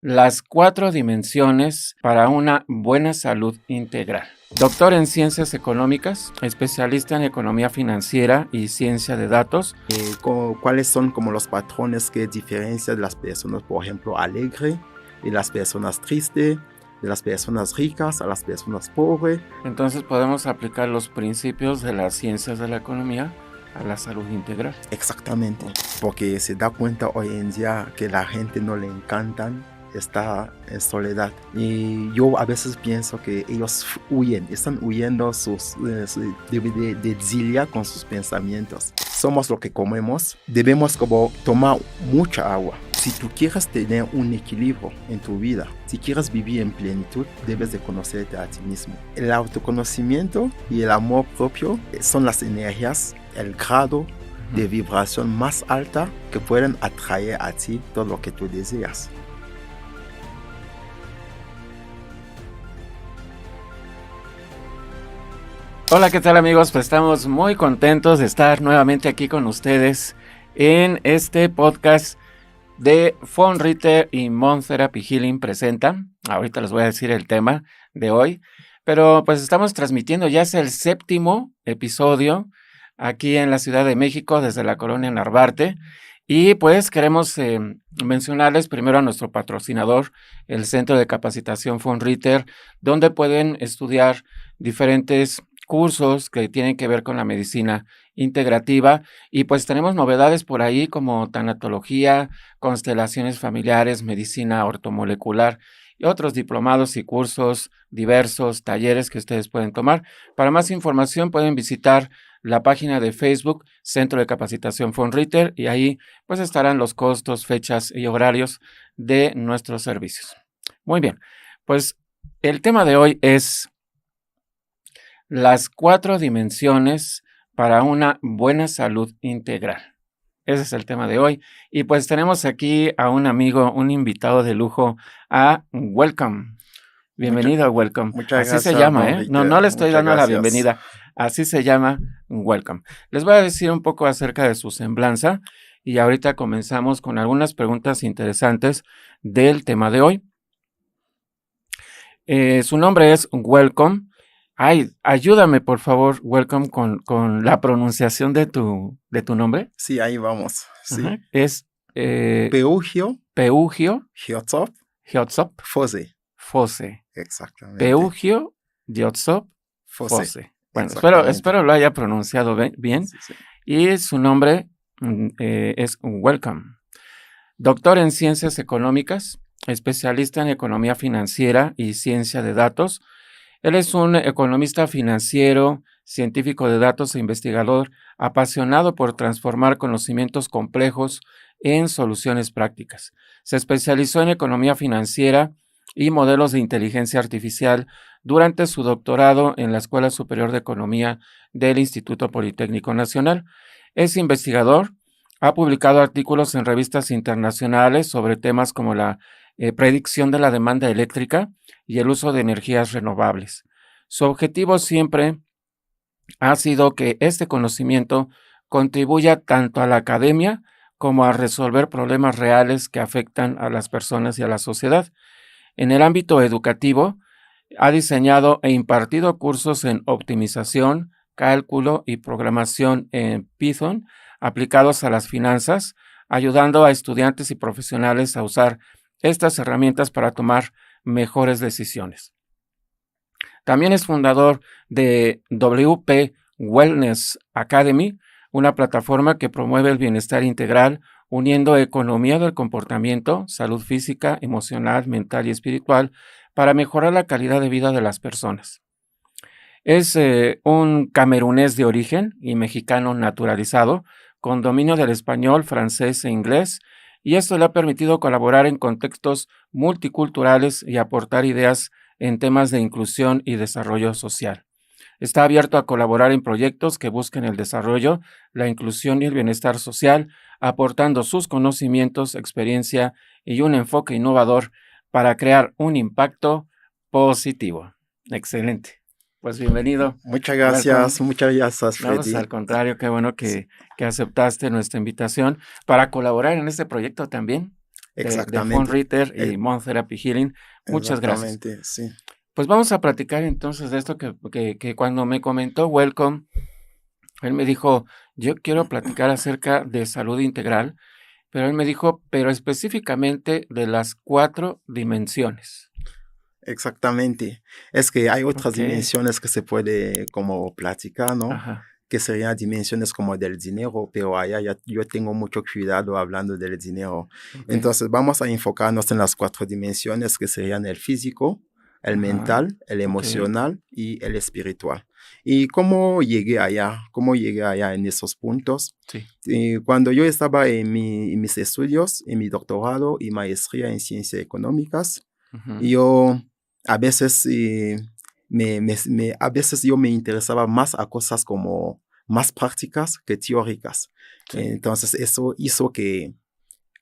Las 4 dimensiones para una buena salud integral. Doctor en Ciencias Económicas, especialista en Economía Financiera y Ciencia de Datos. ¿Cuáles son como los patrones que diferencian las personas, por ejemplo, alegres y las personas tristes, de las personas ricas a las personas pobres? Entonces podemos aplicar los principios de las ciencias de la economía a la salud integral. Exactamente, porque se da cuenta hoy en día que la gente no le encantan estar en soledad. Y yo a veces pienso que ellos están huyendo de Zilia con sus pensamientos. Somos lo que comemos, debemos como tomar mucha agua. Si tú quieres tener un equilibrio en tu vida, si quieres vivir en plenitud, debes de conocerte a ti mismo. El autoconocimiento y el amor propio son las energías, el grado de vibración más alta que pueden atraer a ti todo lo que tú deseas. Hola, ¿qué tal amigos? Pues estamos muy contentos de estar nuevamente aquí con ustedes en este podcast de Von Ritter y Mon Therapy Healing presentan. Ahorita les voy a decir el tema de hoy, pero pues estamos transmitiendo, ya es el 7º episodio aquí en la Ciudad de México desde la colonia Narvarte. Y pues queremos mencionarles primero a nuestro patrocinador, el Centro de Capacitación Von Ritter, donde pueden estudiar diferentes cursos que tienen que ver con la medicina integrativa, y pues tenemos novedades por ahí como tanatología, constelaciones familiares, medicina ortomolecular y otros diplomados y cursos diversos, talleres que ustedes pueden tomar. Para más información pueden visitar la página de Facebook Centro de Capacitación Von Ritter, y ahí pues estarán los costos, fechas y horarios de nuestros servicios. Muy bien, pues el tema de hoy es las 4 dimensiones para una buena salud integral. Ese es el tema de hoy. Y pues tenemos aquí a un amigo, un invitado de lujo, a Welcome. Bienvenido, Welcome. Muchas Así gracias, se llama, Enrique. No le estoy Muchas dando la gracias. bienvenida. Así se llama, Welcome. Les voy a decir un poco acerca de su semblanza y ahorita comenzamos con algunas preguntas interesantes del tema de hoy. Su nombre es Welcome. Ay, ayúdame por favor, Welcome, con la pronunciación de tu nombre. Sí, ahí vamos. Sí. Ajá. Es Peugio Giotsop Fose. Fose. Exactamente. Peugio Giotsop Fose. Bueno, Exactamente. espero lo haya pronunciado bien. Sí. Y su nombre es Welcome. Doctor en Ciencias Económicas, especialista en Economía Financiera y Ciencia de Datos. Él es un economista financiero, científico de datos e investigador apasionado por transformar conocimientos complejos en soluciones prácticas. Se especializó en economía financiera y modelos de inteligencia artificial durante su doctorado en la Escuela Superior de Economía del Instituto Politécnico Nacional. Es investigador, ha publicado artículos en revistas internacionales sobre temas como la predicción de la demanda eléctrica y el uso de energías renovables. Su objetivo siempre ha sido que este conocimiento contribuya tanto a la academia como a resolver problemas reales que afectan a las personas y a la sociedad. En el ámbito educativo, ha diseñado e impartido cursos en optimización, cálculo y programación en Python aplicados a las finanzas, ayudando a estudiantes y profesionales a usar estas herramientas para tomar mejores decisiones. También es fundador de WP Wellness Academy, una plataforma que promueve el bienestar integral, uniendo economía del comportamiento, salud física, emocional, mental y espiritual para mejorar la calidad de vida de las personas. Es un camerunés de origen y mexicano naturalizado, con dominio del español, francés e inglés, y esto le ha permitido colaborar en contextos multiculturales y aportar ideas en temas de inclusión y desarrollo social. Está abierto a colaborar en proyectos que busquen el desarrollo, la inclusión y el bienestar social, aportando sus conocimientos, experiencia y un enfoque innovador para crear un impacto positivo. Excelente. Pues bienvenido. Muchas gracias, Welcome. muchas gracias, No, pues, Freddy. al contrario, qué bueno que aceptaste nuestra invitación para colaborar en este proyecto también. de Phone-Reader y Eh, Mon Therapy Healing. Muchas gracias. Exactamente, sí. Pues vamos a platicar entonces de esto que cuando me comentó Welcome, él me dijo, yo quiero platicar acerca de salud integral, pero él me dijo, pero específicamente de las 4 dimensiones. Exactamente. Es que hay otras Okey, dimensiones que se puede como platicar, ¿no? ajá, Que serían dimensiones como del dinero, pero allá ya, yo tengo mucho cuidado hablando del dinero. okey, Entonces vamos a enfocarnos en las 4 dimensiones que serían el físico, el ajá, mental, el okey, emocional y el espiritual. ¿Y cómo llegué allá? ¿Cómo llegué allá en esos puntos? sí, Cuando yo estaba en mis estudios, en mi doctorado y maestría en ciencias económicas, ujú, yo a veces, a veces yo me interesaba más a cosas como más prácticas que teóricas. sí, Entonces eso hizo que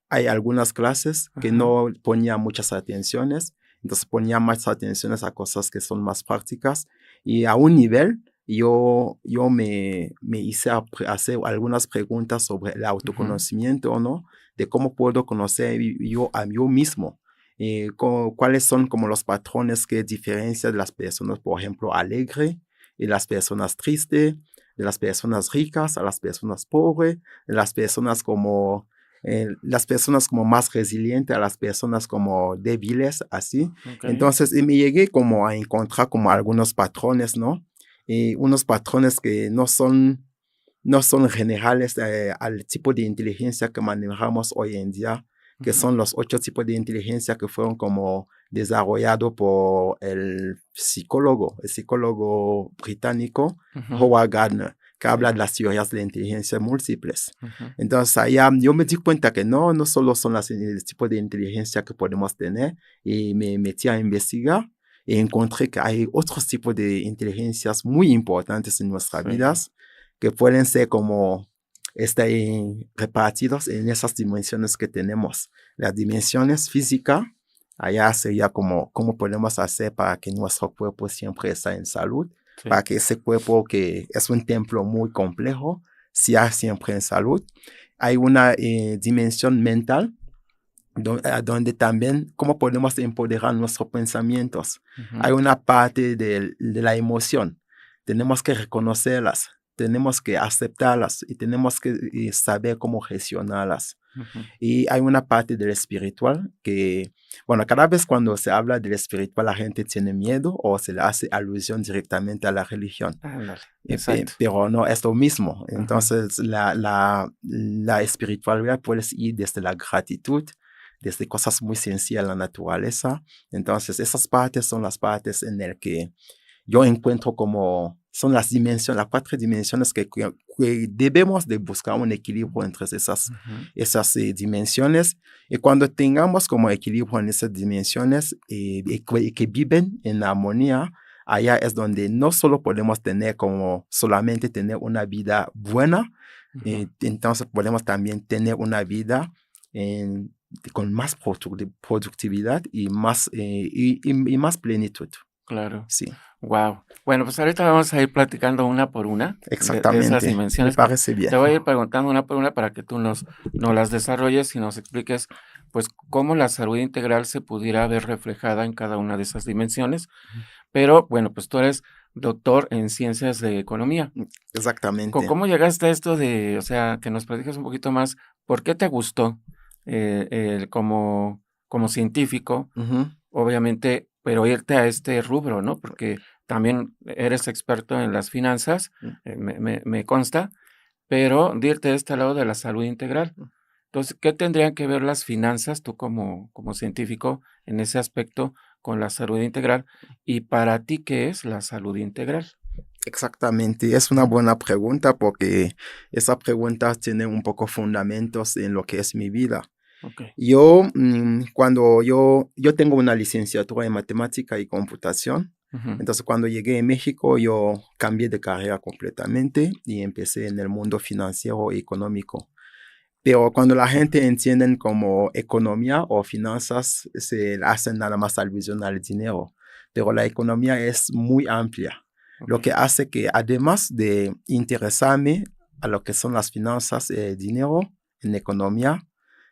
hay algunas clases que ajá, no ponía muchas atenciones, entonces ponía más atenciones a cosas que son más prácticas y a un nivel yo me hice hacer algunas preguntas sobre el ujú, autoconocimiento, ¿no? De cómo puedo conocer yo a yo mismo. Cuáles son como los patrones que diferencian de las personas, por ejemplo, alegre y las personas tristes, de las personas ricas a las personas pobres, de las personas como más resilientes a las personas como débiles, así. okey, Entonces, y me llegué como a encontrar como algunos patrones, ¿no? Y unos patrones que no son generales al tipo de inteligencia que manejamos hoy en día, que ujú, son los 8 tipos de inteligencia que fueron como desarrollados por el psicólogo británico ujú, Howard Gardner, que sí, habla de las teorías de la inteligencia múltiples. ujú, Entonces, allá yo me di cuenta que no solo son el tipo de inteligencia que podemos tener, y me metí a investigar y encontré que hay otros tipos de inteligencias muy importantes en nuestras sí, vidas que pueden ser como repartidos en esas dimensiones que tenemos. Las dimensiones físicas, allá sería como cómo podemos hacer para que nuestro cuerpo siempre esté en salud, para sí, que ese cuerpo que es un templo muy complejo, sea siempre en salud. Hay una dimensión mental donde también cómo podemos empoderar nuestros pensamientos. ujú, Hay una parte de la emoción. Tenemos que reconocerlas, tenemos que aceptarlas y tenemos que saber cómo gestionarlas. ujú, Y hay una parte del espiritual que, bueno, cada vez cuando se habla del espiritual la gente tiene miedo o se le hace alusión directamente a la religión. ándale, exacto, Pero no es lo mismo. ajá, Entonces, la espiritualidad puede ir desde la gratitud, desde cosas muy sencillas de la naturaleza. Entonces, esas partes son las partes en las que yo encuentro como son las 4 dimensiones que debemos de buscar un equilibrio entre ujú, esas dimensiones. Y cuando tengamos como equilibrio en esas dimensiones y que viven en armonía, allá es donde no solo podemos tener como solamente tener una vida buena, ujú, entonces podemos también tener una vida en- con más productividad y más, y más plenitud. claro. Sí, Wow. Bueno, pues ahorita vamos a ir platicando una por una de esas exactamente. Me dimensiones que parece bien. te voy a ir preguntando una por una para que tú nos las desarrolles y nos expliques, pues, cómo la salud integral se pudiera ver reflejada en cada una de esas dimensiones. Pero bueno, pues tú eres doctor en ciencias de economía. Exactamente. ¿Cómo llegaste a esto de, o sea, que nos platiques un poquito más, por qué te gustó como científico? Ujú. Obviamente, pero irte a este rubro, ¿no? Porque también eres experto en las finanzas, me consta, pero de irte de este lado de la salud integral. Entonces, ¿qué tendrían que ver las finanzas, tú como científico, en ese aspecto con la salud integral? Y para ti, ¿qué es la salud integral? Exactamente. Es una Ujú, buena pregunta porque esa pregunta tiene un poco fundamentos en lo que es mi vida. okey, Cuando yo tengo una licenciatura en matemática y computación, ujú, entonces cuando llegué a México yo cambié de carrera completamente y empecé en el mundo financiero y económico. Pero cuando la gente entiende como economía o finanzas, se hacen nada más alusión al dinero. Pero la economía es muy amplia, lo okey, que hace que además de interesarme a lo que son las finanzas, dinero en economía,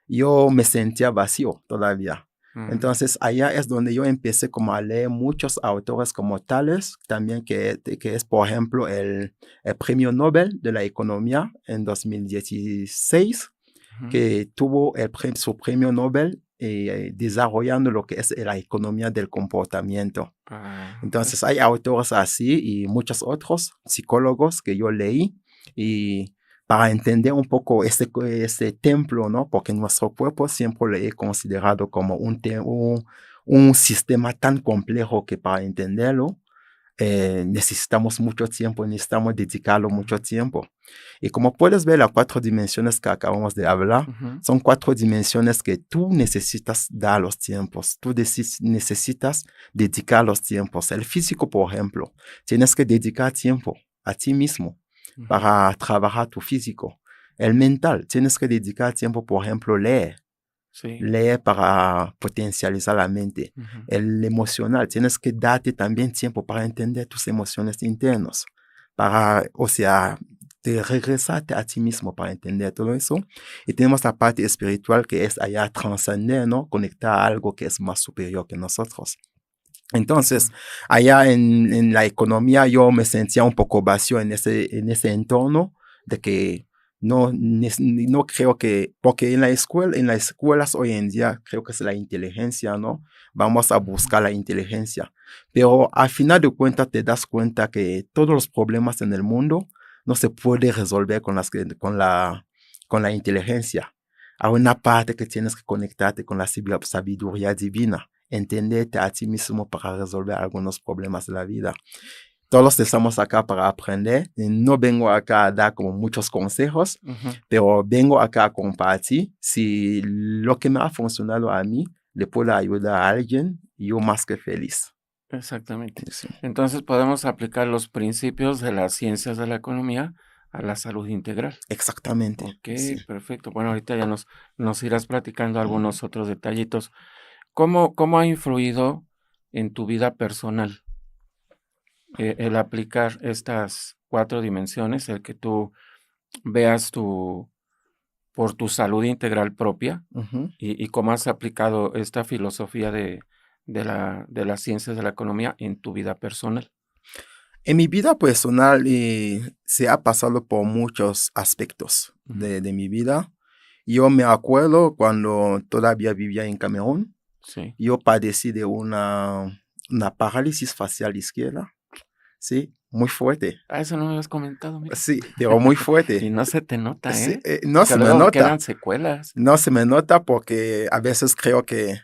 yo me sentía vacío todavía. Mm. Entonces, allá es donde yo empecé como a leer muchos autores como Tales, también que es, por ejemplo, el Premio Nobel de la Economía en 2016, Ujú. que tuvo su premio Nobel desarrollando lo que es la economía del comportamiento. Ah, ok. Entonces, hay autores así y muchos otros psicólogos que yo leí y para entender un poco ese templo, ¿no? Porque nuestro cuerpo siempre lo he considerado como un sistema tan complejo que para entenderlo necesitamos mucho tiempo, necesitamos dedicarlo mucho tiempo. Y como puedes ver, las 4 dimensiones que acabamos de hablar Ujú. son 4 dimensiones que tú necesitas dar los tiempos, tú necesitas dedicar los tiempos. El físico, por ejemplo, tienes que dedicar tiempo a ti mismo Ujú. para trabajar tu físico. El mental, tienes que dedicar tiempo, por ejemplo, Sí. leer para potencializar la mente. Ujú. El emocional, tienes que darte también tiempo para entender tus emociones internas, para, o sea, de regresarte a ti mismo para entender todo eso. Y tenemos la parte espiritual que es allá trascender, ¿no? Conectar a algo que es más superior que nosotros. Entonces, Ujú. allá en la economía yo me sentía un poco vacío en ese entorno de que no creo que, porque en las escuelas hoy en día creo que es la inteligencia, ¿no? Vamos a buscar la inteligencia. Pero al final de cuentas te das cuenta que todos los problemas en el mundo no se puede resolver con la inteligencia. Hay una parte que tienes que conectarte con la sabiduría divina, entenderte a ti mismo para resolver algunos problemas de la vida. Todos estamos acá para aprender. Y no vengo acá a dar como muchos consejos, Ujú. pero vengo acá a compartir. Si lo que me ha funcionado a mí le puede ayudar a alguien, yo más que feliz. Exactamente. Sí, Entonces podemos aplicar los principios de las ciencias de la economía a la salud integral. exactamente. Ok, Sí. perfecto. Bueno, ahorita ya nos irás platicando algunos otros detallitos. ¿Cómo ha influido en tu vida personal el aplicar estas 4 dimensiones, el que tú veas por tu salud integral propia Ujú. y cómo has aplicado esta filosofía de las ciencias de la economía en tu vida personal? En mi vida personal se ha pasado por muchos aspectos Ujú. de mi vida. Yo me acuerdo cuando todavía vivía en Camerún, Sí. yo padecí de una parálisis facial izquierda, sí, muy fuerte. Ah, eso no me habías comentado, mira. Sí, pero muy Y fuerte. no se te nota, Sí, ¿eh? no Porque se me luego nota, quedan secuelas. no se me nota porque a veces creo que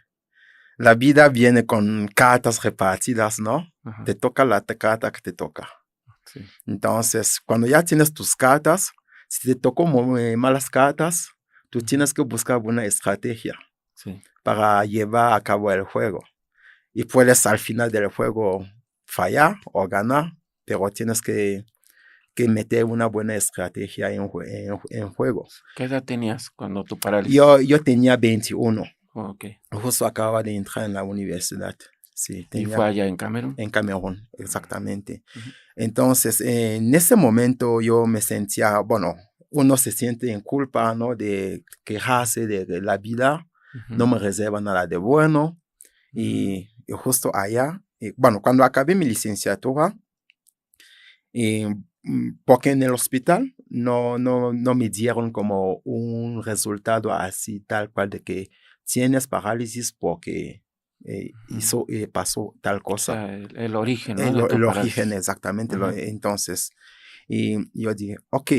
la vida viene con cartas repartidas, ¿no? Ajá, Te toca la carta que te toca. sí. Entonces, cuando ya tienes tus cartas, si te tocó malas cartas, tú Ujú. tienes que buscar una estrategia Sí. para llevar a cabo el juego. Y puedes al final del juego fallar o ganar, pero tienes que meter una buena estrategia en juego. ¿Qué edad tenías cuando tu parálisis? Yo tenía 21, Oh, ok. justo acababa de entrar en la universidad. Sí, ¿Y tenía fue allá en Camerún? en Camerún, exactamente. Ujú, Entonces, en ese momento yo me sentía, bueno, uno se siente en culpa, ¿no? De quejarse de la vida, no ujú, me reserva nada de bueno. ujú. Y justo allá, bueno, cuando acabé mi licenciatura, porque en el hospital no me dieron como un resultado así tal cual de que tienes parálisis porque Ujú. pasó tal O cosa. sea, el origen, ¿no? De tu El origen parálisis. exactamente. Ajá. Entonces, y yo dije, ok,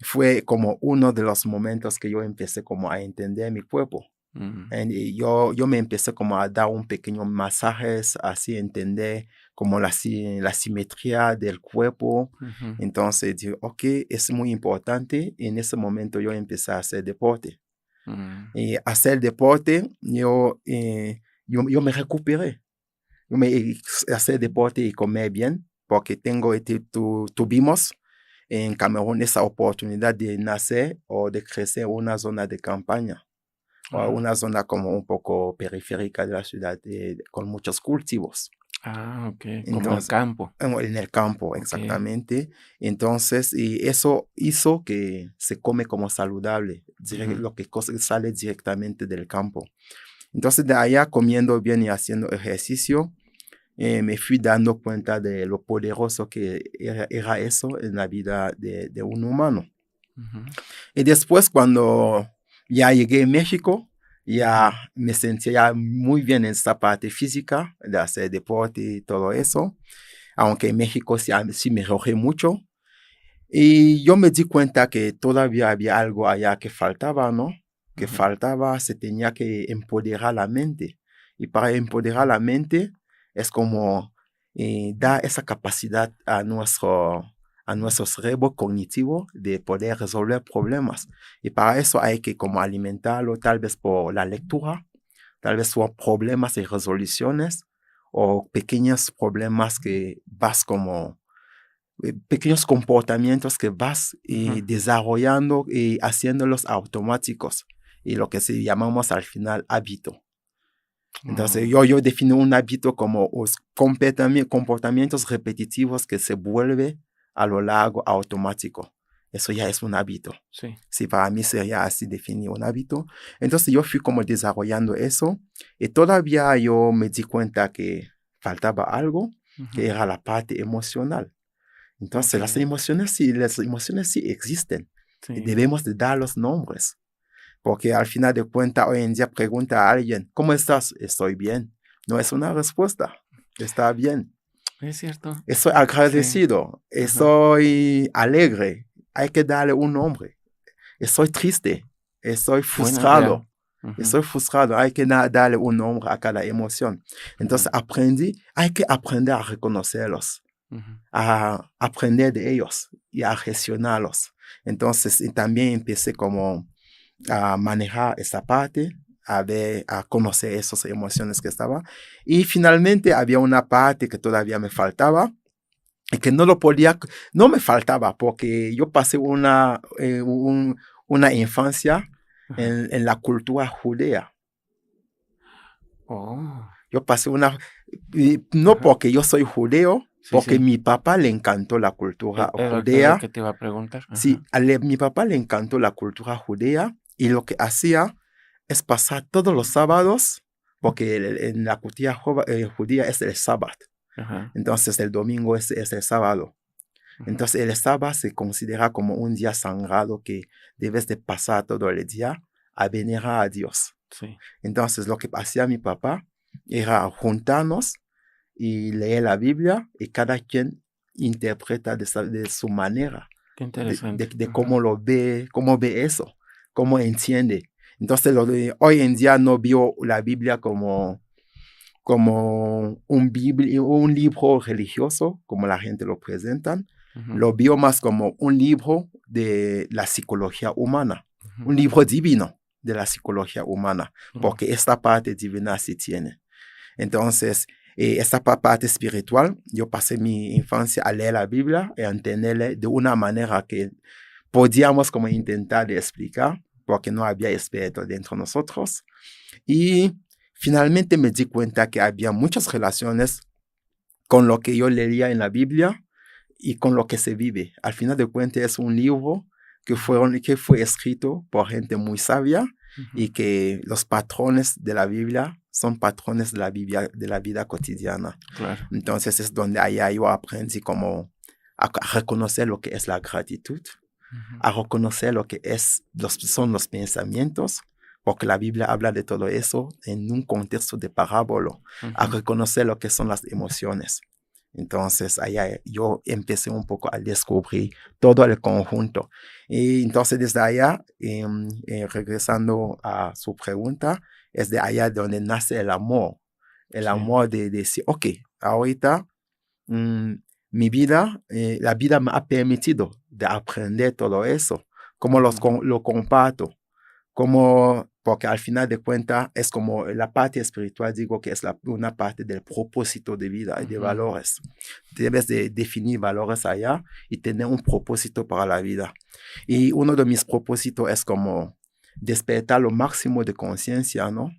fue como uno de los momentos que yo empecé como a entender mi cuerpo. Mm, Y yo me empecé como a dar un pequeño masajes, así entender como la simetría del cuerpo. ujú, Entonces dije, ok, es muy importante. En ese momento yo empecé a hacer deporte. mm. Y hacer deporte, yo me recuperé. Hacer deporte y comer bien, porque tuvimos en Camerún esa oportunidad de nacer o de crecer en una zona de campaña o Ah, una zona como un poco periférica de la ciudad con muchos cultivos. Ah, ok, como el Entonces, campo. en el campo, Ok. exactamente. Entonces, y eso hizo que se come como saludable, Ujú, lo que sale directamente del campo. Entonces, de allá comiendo bien y haciendo ejercicio, me fui dando cuenta de lo poderoso que era eso en la vida de un humano. ujú, Y después, cuando ya llegué a México, ujú, ya me sentía muy bien en esta parte física, de hacer deporte y todo eso, aunque en México sí, sí me enojé mucho. Y yo me di cuenta que todavía había algo allá que faltaba, ¿no? Que ujú, faltaba, se tenía que empoderar la mente. Y para empoderar la mente es como dar esa capacidad a nuestro cerebro cognitivo de poder resolver problemas. Y para eso hay que como alimentarlo tal vez por la lectura, tal vez por problemas y resoluciones o pequeños problemas que vas como pequeños comportamientos que vas ujú. desarrollando y haciéndolos automáticos y lo que se llamamos al final hábito. Entonces Mm, yo defino un hábito como los comportamientos repetitivos que se vuelve a lo largo automático. Eso ya es un hábito. sí. Sí, para mí sería así definir un hábito. Entonces yo fui como desarrollando eso y todavía yo me di cuenta que faltaba algo, que Ujú, era la parte emocional. ok, Entonces las emociones sí existen y sí. debemos de dar los nombres, porque al final de cuentas hoy en día pregunta a alguien, ¿cómo estás? Estoy bien. No es una respuesta, está bien. Es cierto. Estoy Sí. agradecido, Ajá. estoy alegre, hay que darle un nombre. Estoy triste, Buena idea. Ujú, estoy frustrado, hay que darle un nombre a cada emoción. ujú, Entonces hay que aprender a reconocerlos, ujú. a aprender de ellos y a gestionarlos. Entonces, y también empecé como a manejar esa parte, a ver, a conocer esas emociones que estaba. Y finalmente había una parte que todavía me faltaba y que no lo podía, no me faltaba porque yo pasé una infancia Ajá. en la cultura judía. Oh, Yo pasé y no ajá. porque yo soy judeo, Sí, porque sí. mi papá le encantó la cultura Era que lo judea. que te iba a preguntar. Sí, Ajá. mi papá le encantó la cultura judía y lo que hacía es pasar todos los sábados, porque en la cultura judía es el sábado, Ajá. entonces el domingo es el sábado. Ujú, Entonces el sábado se considera como un día sagrado que debes de pasar todo el día a venerar a Dios. sí. Entonces lo que hacía mi papá era juntarnos y leer la Biblia y cada quien interpreta de su manera Qué interesante. de cómo Ajá. lo ve, cómo ve eso, cómo entiende. Entonces, hoy en día no vio la Biblia como un libro religioso, como la gente lo presenta, Ujú, lo vio más como un libro de la psicología humana, ujú. un libro divino de la psicología humana, Mm, porque esta parte divina sí tiene. Entonces, esta parte espiritual, yo pasé mi infancia a leer la Biblia y a entenderla de una manera que podíamos como intentar de explicar, porque no había expertos dentro de nosotros. Y finalmente me di cuenta que había muchas relaciones con lo que yo leía en la Biblia y con lo que se vive. Al final de cuentas es un libro ujú, que fue escrito por gente muy sabia ujú. y que los patrones de la Biblia son patrones de la vida cotidiana. Claro. Entonces es donde allá yo aprendí como a reconocer lo que es la gratitud, Ujú, a reconocer lo que son los pensamientos, porque la Biblia habla de todo eso en un contexto de parábola, a ujú. reconocer lo que son las emociones. Entonces, allá yo empecé un poco a descubrir todo el conjunto. Y entonces, desde allá, regresando a su pregunta, es de allá donde nace el Sí. amor de decir, ok, ahorita mm, la vida me ha permitido de aprender todo eso, cómo Ujú, lo comparto, porque al final de cuentas es como la parte espiritual, digo que es una parte del propósito de vida y de ujú. valores. Debes de definir valores allá y tener un propósito para la vida. Y uno de mis propósitos es como despertar lo máximo de conciencia, ¿no?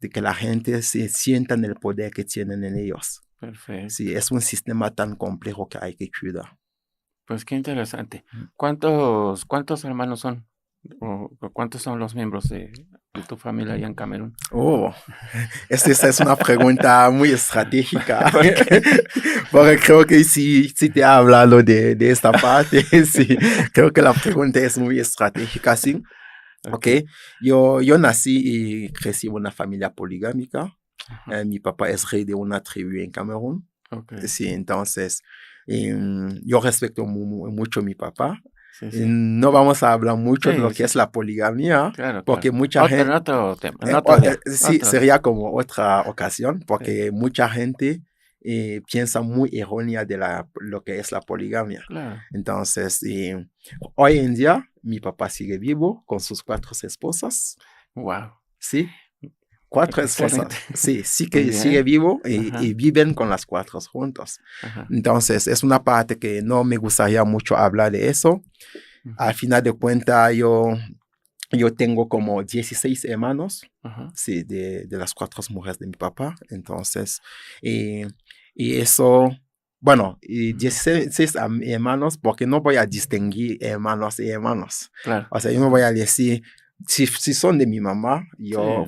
De que la gente se sienta en el poder que tienen en ellos. Perfecto. Sí, es un sistema tan complejo que hay que cuidar. Pues qué interesante. Mm. ¿Cuántos hermanos son? ¿O cuántos son los miembros de tu familia allá en Camerún? Oh, esta es una pregunta muy estratégica, Porque porque creo que sí te he hablado de esta parte, sí, creo que la pregunta es muy estratégica, sí. Ok, okey, yo nací y crecí en una familia poligámica. ajá, Mi papá es rey de una tribu en Camerún. okey. Sí, entonces yo respeto mucho a mi papá. Sí, Y sí. no vamos a hablar mucho de lo Sí, que sí, es sí. la poligamia, Claro, porque claro. mucha Otro en gente, otro tema, en otro día, sí, otro día. sería como otra ocasión, Sí, porque mucha gente piensa muy errónea de lo que es la poligamia. claro. Entonces, hoy en día, mi papá sigue vivo con sus 4 esposas, Wow. ¿sí? 4 esposas, Excelente. sí, sí Muy que sigue bien. vivo y Ajá, viven con las 4 juntos. ajá, Entonces, es una parte que no me gustaría mucho hablar de eso. Al ujú, final de cuentas, yo tengo como 16 hermanos, ajá. sí, de las 4 mujeres de mi papá. Entonces, y, y eso, bueno, y Ujú. 16 hermanos, porque no voy a distinguir hermanos y hermanos. Claro. O sea, yo no voy Ajá. a decir, si son de mi mamá, Sí, yo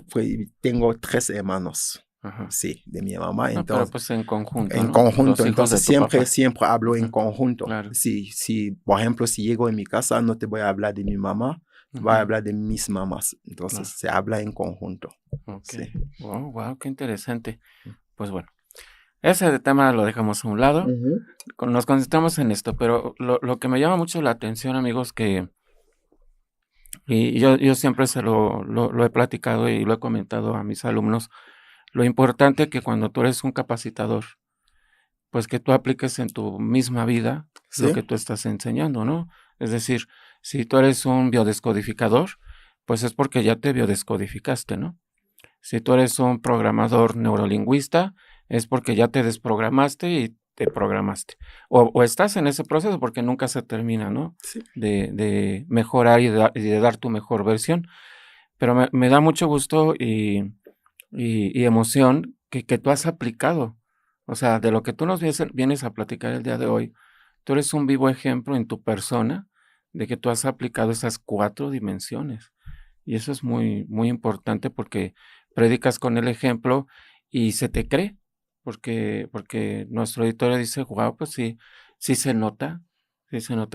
tengo 3 hermanos, ajá. sí, de mi mamá. No, pero Entonces, pues en conjunto, en ¿no? conjunto, Los hijos entonces de tu papá. siempre hablo en Ajá, conjunto. claro. Si, por ejemplo, si llego en mi casa, no te voy a hablar de mi mamá, voy a Ujú, hablar de mis mamás. Entonces claro. se habla en conjunto. Sí. Okey. Wow, qué interesante. Pues bueno, ese tema lo dejamos a un lado, Ujú. nos concentramos en esto, pero lo que me llama mucho la atención, amigos, que y yo siempre se lo he platicado y lo he comentado a mis alumnos, lo importante que cuando tú eres un capacitador, pues, que tú apliques en tu misma vida lo Sí, que tú estás enseñando, ¿no? Es decir, si tú eres un biodescodificador, pues, es porque ya te biodescodificaste, ¿no? Si tú eres un programador neurolingüista, es porque ya te desprogramaste y te programaste. O estás en ese proceso porque nunca se termina, ¿no? sí, De mejorar y de dar tu mejor versión. Pero me da mucho gusto y emoción que tú has aplicado. O sea, de lo que tú nos vienes a platicar el día de hoy, tú eres un vivo ejemplo en tu persona de que tú has aplicado esas 4 dimensiones. Y eso es muy, muy importante porque predicas con el ejemplo y se te cree, porque nuestro auditorio dice: "Guau, pues sí, sí se nota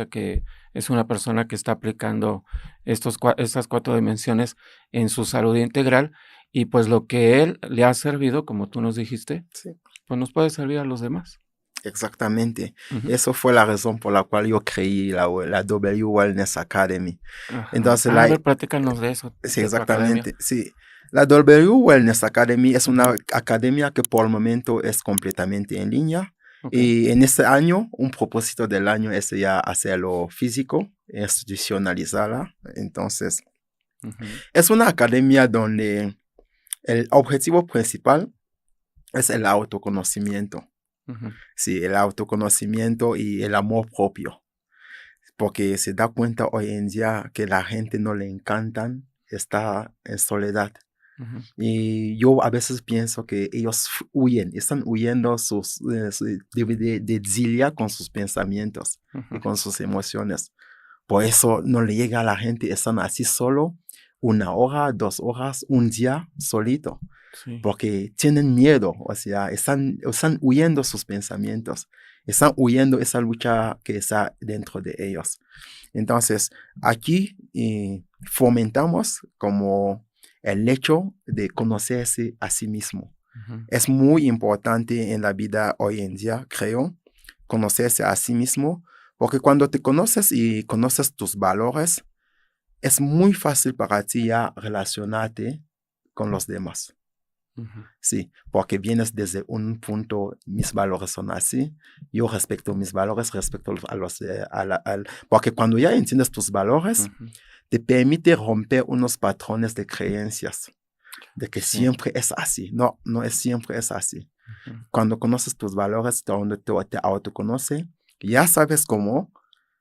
que es una persona que está aplicando estas 4 dimensiones en su salud integral, y pues lo que él le ha servido, como tú nos dijiste, sí. pues nos puede servir a los demás". Exactamente. Ujú. Eso fue la razón por la cual yo creí la W Wellness Academy. Ajá. Entonces, A ver, platícanos de eso, sí, de tu academia. exactamente. Sí. La W Wellness Academy es una Ujú. academia que por el momento es completamente en línea. Okey. Y en este año, un propósito del año es ya hacerlo físico, institucionalizarla. Entonces, Ujú, es una academia donde el objetivo principal es el autoconocimiento. ujú. Sí, el autoconocimiento y el amor propio. Porque se da cuenta hoy en día que la gente no le encantan estar en soledad. Ujú, Y yo a veces pienso que ellos huyen, están huyendo de exiliar con sus pensamientos y ujú. con sus emociones. Por eso no le llega a la gente, están así solo 1 hora, 2 horas, un día solito, Sí. porque tienen miedo, o sea, están huyendo sus pensamientos, están huyendo esa lucha que está dentro de ellos. Entonces, aquí fomentamos como el hecho de conocerse a sí mismo. Ujú, Es muy importante en la vida hoy en día, creo, conocerse a sí mismo, porque cuando te conoces y conoces tus valores, es muy fácil para ti ya relacionarte con los demás. ujú. Sí, porque vienes desde un punto, mis valores son así, yo respeto mis valores, respeto porque cuando ya entiendes tus valores, Ujú. te permite romper unos patrones de creencias, de que Sí. siempre es así. No, no es siempre es así. Ujú, Cuando conoces tus valores, donde te autoconoce, ya sabes cómo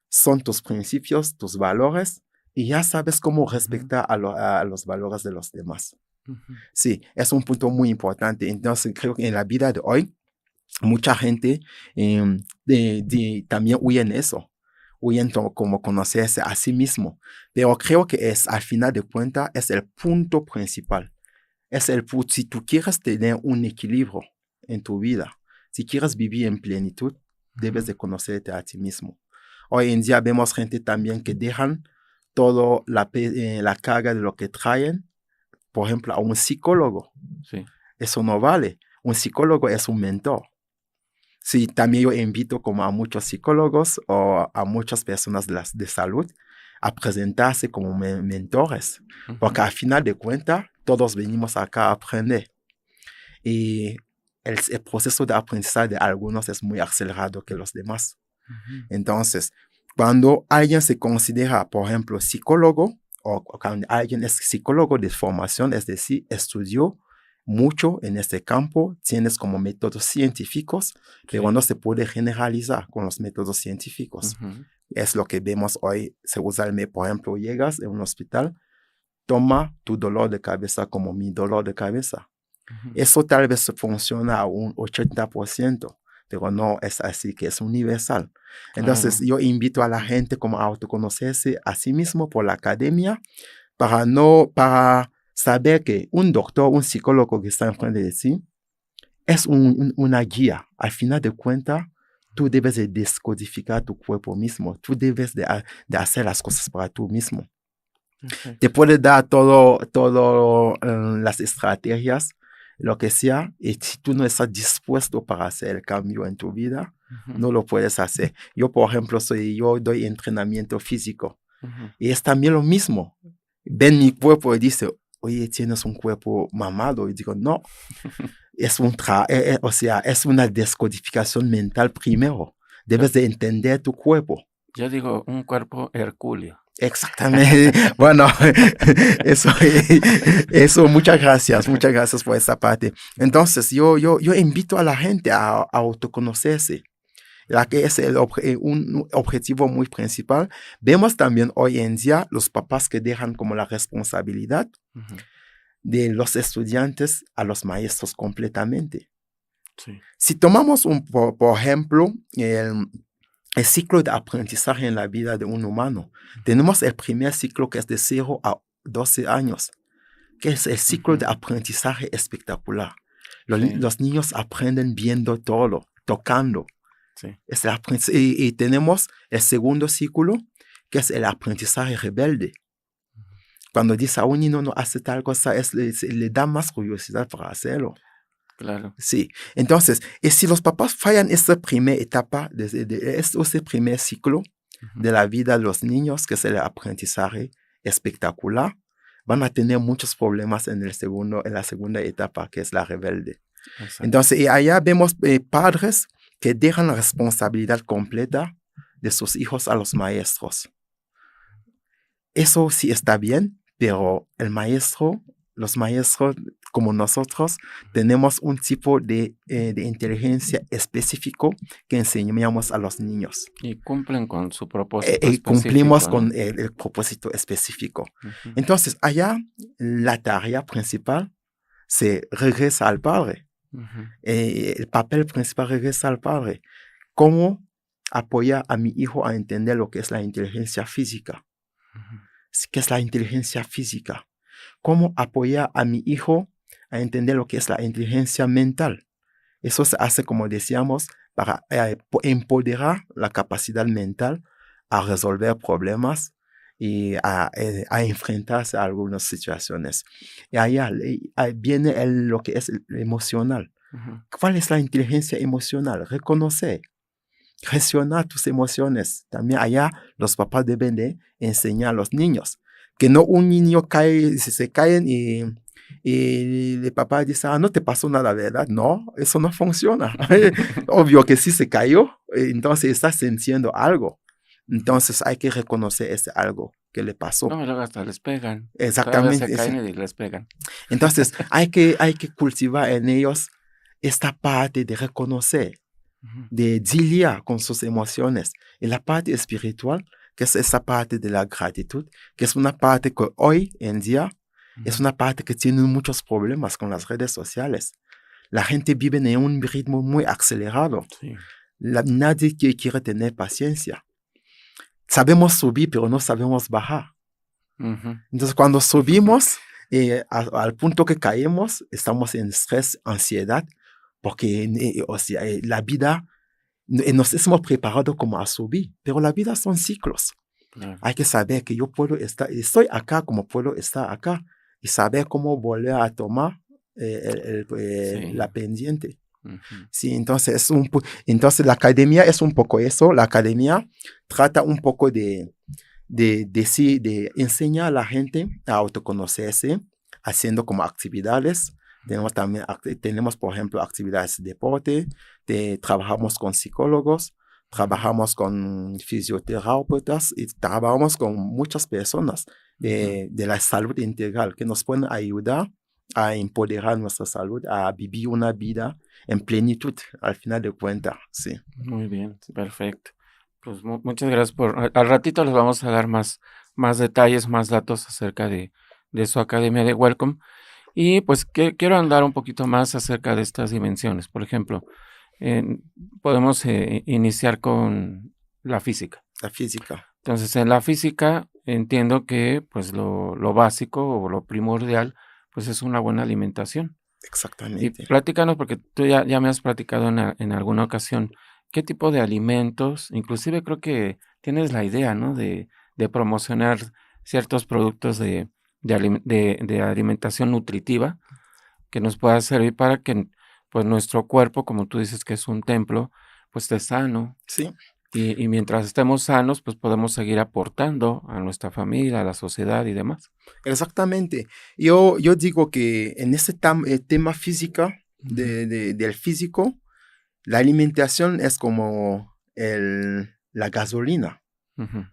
son tus principios, tus valores, y ya sabes cómo ujú, respetar a los valores de los demás. ujú. Sí, es un punto muy importante. Entonces, creo que en la vida de hoy, mucha gente también huyen eso, huyen como conocerse a sí mismo. Pero creo que al final de cuentas, es el punto principal. Si tú quieres tener un equilibrio en tu vida, si quieres vivir en plenitud, debes de conocerte a ti mismo. Hoy en día vemos gente también que dejan toda la carga de lo que traen, por ejemplo, a un psicólogo. Sí. Eso no vale. Un psicólogo es un mentor. Sí, también yo invito como a muchos psicólogos o a muchas personas de salud a presentarse como mentores, porque al final de cuentas todos venimos acá a aprender y el proceso de aprendizaje de algunos es muy acelerado que los demás. Entonces, cuando alguien se considera, por ejemplo, psicólogo o cuando alguien es psicólogo de formación, es decir, estudió mucho en este campo, tienes como métodos científicos, pero no se puede generalizar con los métodos científicos. Es lo que vemos hoy, por ejemplo, llegas a un hospital, toma tu dolor de cabeza como mi dolor de cabeza. Eso tal vez funciona a un 80%, pero no es así, que es universal. Entonces, yo invito a la gente como a autoconocerse a sí mismo por la academia para saber que un doctor, un psicólogo que está enfrente de ti, es una guía. Al final de cuentas, tú debes de descodificar tu cuerpo mismo. Tú debes de hacer las cosas para tú mismo. Te puede dar todo las estrategias, lo que sea, y si tú no estás dispuesto para hacer el cambio en tu vida, no lo puedes hacer. Yo, por ejemplo, yo doy entrenamiento físico, y es también lo mismo. Ven mi cuerpo y dice, oye, tienes un cuerpo mamado. Y digo, no, es es una descodificación mental primero. Debes de entender tu cuerpo. Yo digo, un cuerpo hercúleo. Exactamente. Bueno, eso, muchas gracias por esa parte. Entonces, yo invito a la gente a autoconocerse, la que es un objetivo muy principal. Vemos también hoy en día los papás que dejan como la responsabilidad de los estudiantes a los maestros completamente. Sí. Si tomamos por ejemplo, el ciclo de aprendizaje en la vida de un humano, tenemos el primer ciclo que es de 0 a 12 años, que es el ciclo de aprendizaje espectacular. Los niños aprenden viendo todo, tocando. Sí. Y tenemos el segundo ciclo, que es el aprendizaje rebelde. Cuando dice a un niño no hace tal cosa, le da más curiosidad para hacerlo. Claro. Sí, entonces, si los papás fallan esta primera etapa, ese primer ciclo de la vida de los niños, que es el aprendizaje espectacular, van a tener muchos problemas en la segunda etapa, que es la rebelde. Exacto. Entonces, y allá vemos padres que dejan la responsabilidad completa de sus hijos a los maestros. Eso sí está bien, pero los maestros como nosotros tenemos un tipo de inteligencia específico que enseñamos a los niños. Y cumplen con su propósito específico. Cumplimos, ¿no?, con con el propósito específico. Entonces, allá la tarea principal se regresa al padre. El papel principal regresa al padre. ¿Cómo apoyar a mi hijo a entender lo que es la inteligencia física? ¿Qué es la inteligencia física? ¿Cómo apoyar a mi hijo a entender lo que es la inteligencia mental? Eso se hace, como decíamos, para empoderar la capacidad mental a resolver problemas y a enfrentarse a algunas situaciones. Y allá viene lo que es emocional. ¿Cuál es la inteligencia emocional? Reconocer, gestionar tus emociones. También allá los papás deben de enseñar a los niños. Que no un niño se caen y el papá dice, no te pasó nada, ¿verdad? No, eso no funciona. Obvio que sí se cayó, entonces está sintiendo algo. Entonces hay que reconocer ese algo que le pasó. No, luego hasta les pegan. Exactamente. Se caen y les pegan. Entonces hay que cultivar en ellos esta parte de reconocer, de lidiar con sus emociones. Y la parte espiritual, que es esa parte de la gratitud, que es una parte que hoy en día es una parte que tiene muchos problemas con las redes sociales. la gente vive en un ritmo muy acelerado. Sí. Nadie quiere tener paciencia. Sabemos subir, pero no sabemos bajar. Entonces, cuando subimos, al punto que caemos, estamos en estrés, ansiedad, porque la vida, nos hemos preparado como a subir, pero la vida son ciclos. Claro. Hay que saber que yo puedo estoy acá como puedo estar acá, y saber cómo volver a tomar Sí. la pendiente. Sí, entonces, entonces la academia es un poco eso. La academia trata un poco de enseñar a la gente a autoconocerse, haciendo como actividades. Tenemos, por ejemplo, actividades de deporte, trabajamos con psicólogos, trabajamos con fisioterapeutas y trabajamos con muchas personas de la salud integral que nos pueden ayudar a empoderar nuestra salud, a vivir una vida en plenitud, al final de cuentas, sí. Muy bien, perfecto. Pues muchas gracias al ratito les vamos a dar más detalles, más datos acerca de su academia de Welcome. Y pues quiero andar un poquito más acerca de estas dimensiones. Por ejemplo, podemos iniciar con la física. La física. Entonces, en la física entiendo que pues lo básico o lo primordial pues es una buena alimentación. Exactamente. Y platícanos, porque tú ya me has platicado en alguna ocasión, ¿qué tipo de alimentos? Inclusive creo que tienes la idea, ¿no? De promocionar ciertos productos de alimentación nutritiva que nos pueda servir para que pues nuestro cuerpo, como tú dices que es un templo, pues esté sano. Sí. Y mientras estemos sanos, pues podemos seguir aportando a nuestra familia, a la sociedad y demás. Exactamente. Yo digo que en este tema física, del físico, la alimentación es como la gasolina.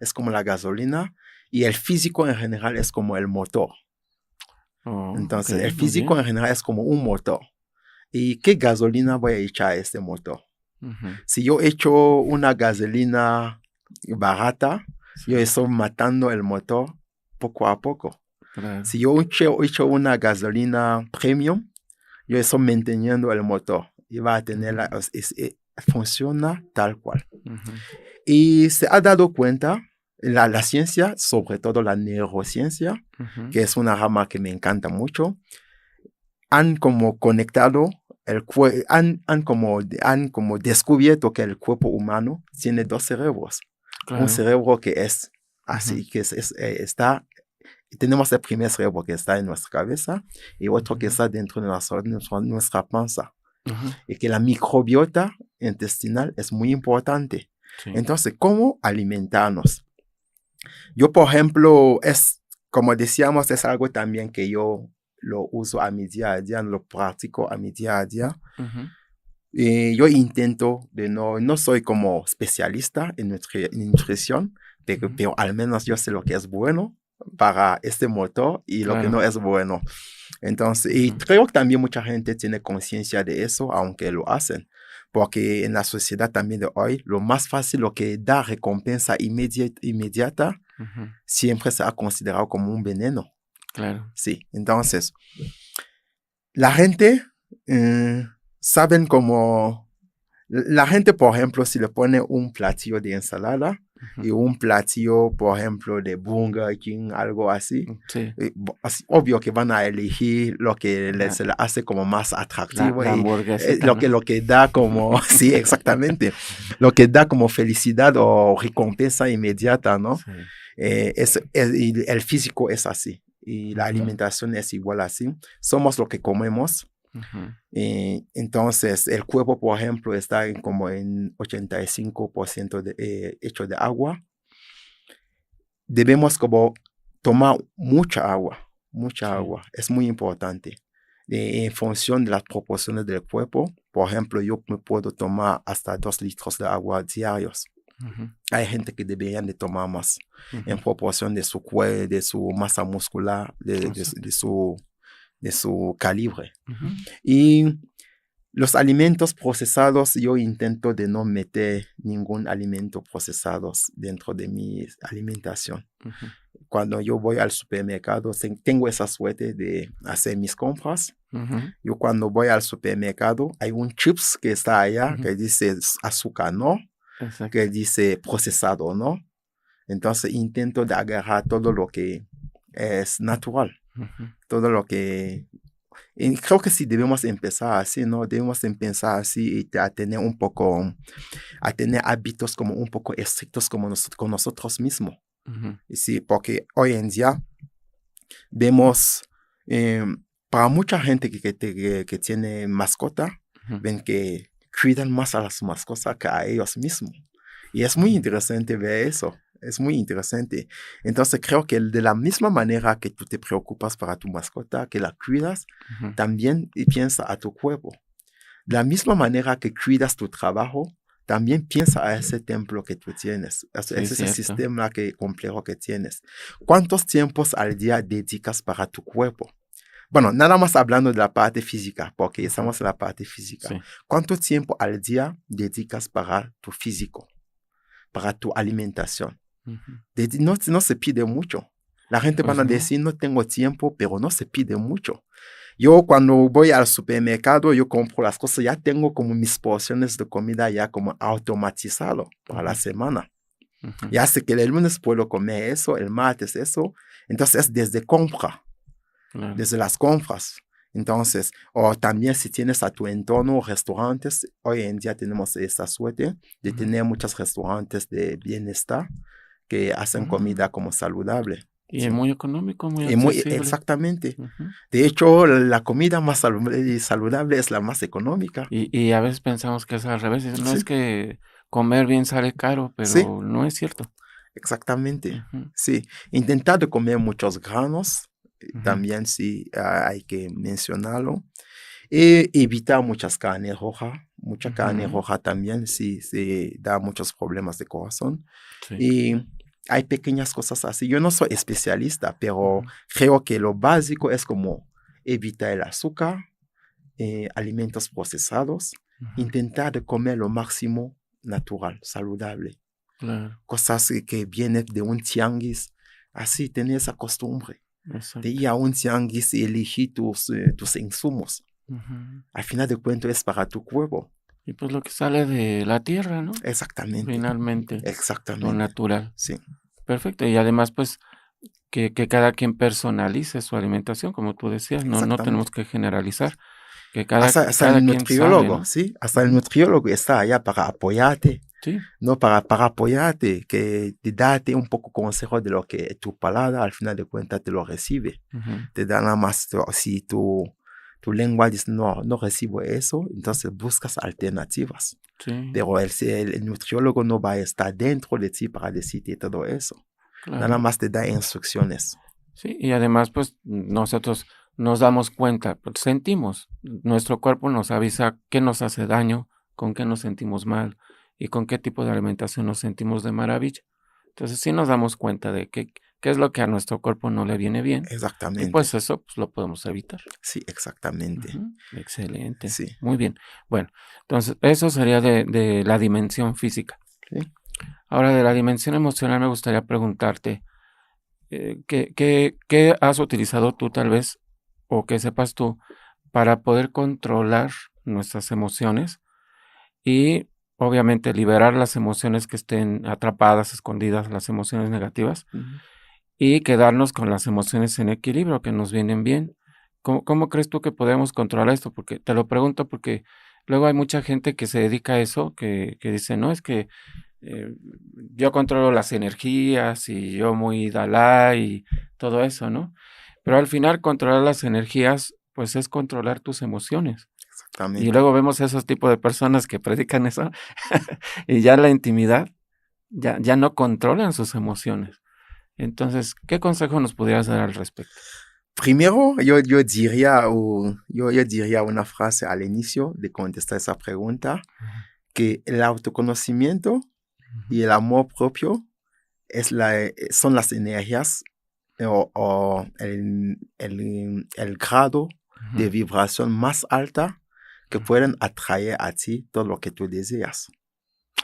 Es como la gasolina y el físico en general es como el motor. Entonces, Okay, el físico en general es como un motor. ¿Y qué gasolina voy a echar a este motor? Si yo echo una gasolina barata, yo estoy matando el motor poco a poco. Claro. Si yo echo una gasolina premium, yo estoy manteniendo el motor y va a tener funciona tal cual. Y se ha dado cuenta la ciencia, sobre todo la neurociencia, que es una rama que me encanta mucho, han como conectado han como descubierto que el cuerpo humano tiene dos cerebros. Claro. Un cerebro que es así, que tenemos el primer cerebro que está en nuestra cabeza y otro que está dentro de nuestra panza. Y que la microbiota intestinal es muy importante. Sí. Entonces, ¿cómo alimentarnos? Yo, por ejemplo, como decíamos, es algo también que yo lo uso a mi día a día, lo practico a mi día a día. Yo intento no soy como especialista en nutrición, pero al menos yo sé lo que es bueno para este motor y lo que no es bueno. Entonces, y creo que también mucha gente tiene conciencia de eso, aunque lo hacen. Porque en la sociedad también de hoy, lo más fácil, lo que da recompensa inmediata, siempre se ha considerado como un veneno. Claro. Sí, entonces, la gente saben como... La gente, por ejemplo, si le pone un platillo de ensalada y un platillo, por ejemplo, de Burger King, algo así, obvio que van a elegir lo que se le hace como más atractivo. La hamburguesita, lo que da como, sí, exactamente, lo que da como felicidad o recompensa inmediata, ¿no? Sí. El físico es así y la alimentación es igual así. Somos lo que comemos. Entonces, el cuerpo, por ejemplo, está como en 85% hecho de agua. Debemos como tomar mucha agua. Es muy importante. En función de las proporciones del cuerpo, por ejemplo, yo me puedo tomar hasta 2 litros de agua diarios. Hay gente que deberían de tomar más en proporción de su cuerpo, de su masa muscular, de su calibre. Y Los alimentos procesados, yo intento de no meter ningún alimento procesado dentro de mi alimentación. Ujú, Cuando yo voy al supermercado, tengo esa suerte de hacer mis compras. ujú, Yo cuando voy al supermercado, hay un chips que está allá ujú. que dice azúcar, ¿no? Exacto. Que dice procesado, ¿no? Entonces intento de agarrar todo lo que es natural, Ujú, todo lo que... Y creo que sí debemos empezar así, ¿no? Debemos empezar así y a tener un poco, a tener hábitos como un poco estrictos como con nosotros mismos. ujú, Y sí, porque hoy en día vemos, eh, para mucha gente que tiene mascota, ujú, ven que cuidan más a las mascotas que a ellos mismos. Y es muy ujú, interesante ver eso. Es muy interesante. Entonces creo que de la misma manera que tú te preocupas para tu mascota, que la cuidas, ujú. también y piensa a tu cuerpo. De la misma manera que cuidas tu trabajo, también piensa a ese templo que tú tienes, Sí, es ese cierto. sistema complejo que tienes. ¿Cuántos tiempos al día dedicas para tu cuerpo? Bueno, nada más hablando de la parte física, porque Ujú, estamos en la parte física. sí. ¿Cuánto tiempo al día dedicas para tu físico, para tu alimentación? Ujú. No se pide mucho. La gente van Pues a no. decir, no tengo tiempo, pero no se pide mucho. Yo cuando voy al supermercado, yo compro las cosas, ya tengo como mis porciones de comida ya como automatizado para la Ujú, semana. ujú, Ya sé que el lunes puedo comer eso, el martes eso. Entonces, desde compra, claro. desde las compras. Entonces, o también si tienes a tu entorno restaurantes, hoy en día tenemos esta suerte de Ujú. tener muchos restaurantes de bienestar que hacen Ah, comida como saludable. y es Sí. muy económico, muy Y muy accesible. exactamente. Ujú. De hecho, la comida más saludable es la más económica. Y a veces pensamos que es al revés. No Sí, es que comer bien sale caro, sí, pero no es cierto. exactamente. Ujú, Sí, intentar de comer muchos granos, ujú, también sí hay que mencionarlo. Y evitar muchas carnes rojas. Mucha carne ujú. roja también sí da muchos problemas de corazón. Sí. Y hay pequeñas cosas así. Yo no soy especialista, pero Ujú, creo que lo básico es como evitar el azúcar, alimentos procesados, ujú. intentar de comer lo máximo natural, saludable, Claro, cosas que vienen de un tianguis, así tener esa costumbre de exacto. ir a un tianguis y elegir tus insumos. Ujú. Al final de cuentas es para tu cuerpo. Y pues lo que sale de la tierra, ¿no? Exactamente, Finalmente, lo exactamente. natural. Sí, Perfecto. Y además, pues, que cada quien personalice su alimentación, como tú decías, no tenemos exactamente. que generalizar, que Hasta cada el quien sabe, nutriólogo, ¿no? ¿sí? Hasta el Ujú. nutriólogo está allá para apoyarte. Sí. No, para apoyarte, que te date un poco consejo de lo que tu palabra al final de cuentas te lo recibe. Ujú. Te da nada más, si tu lengua dice, no, no recibo eso, entonces buscas alternativas. Sí, Pero el nutriólogo no va a estar dentro de ti para decirte todo eso. Nada claro. más te da instrucciones. Sí, y además, pues, nosotros nos damos cuenta, pues, sentimos, nuestro cuerpo nos avisa qué nos hace daño, con qué nos sentimos mal y con qué tipo de alimentación nos sentimos de maravilla. Entonces, sí nos damos cuenta de qué es lo que a nuestro cuerpo no le viene bien y, Exactamente. pues, eso, pues, lo podemos evitar. Sí, exactamente. Ujú, excelente, Sí. muy bien. Bueno, entonces, eso sería de la dimensión física. Sí. Ahora, de la dimensión emocional me gustaría preguntarte, ¿qué has utilizado tú tal vez, o que sepas tú, para poder controlar nuestras emociones y obviamente liberar las emociones que estén atrapadas, escondidas, las emociones negativas, Ujú. y quedarnos con las emociones en equilibrio que nos vienen bien? ¿Cómo crees tú que podemos controlar esto? Porque te lo pregunto porque luego hay mucha gente que se dedica a eso, que dice, no, es que eh, yo controlo las energías y yo muy Dalai y todo eso, ¿no? Pero al final controlar las energías, pues es controlar tus emociones. Y Exactamente. luego vemos esos tipos de personas que predican eso y ya la intimidad, ya no controlan sus emociones. Entonces, ¿qué consejo nos pudieras dar al respecto? Primero, yo diría una frase al inicio de contestar esa pregunta, Ujú, que el autoconocimiento ujú, y el amor propio son las energías o el grado ujú, de vibración más alta que pueden atraer a ti todo lo que tú deseas.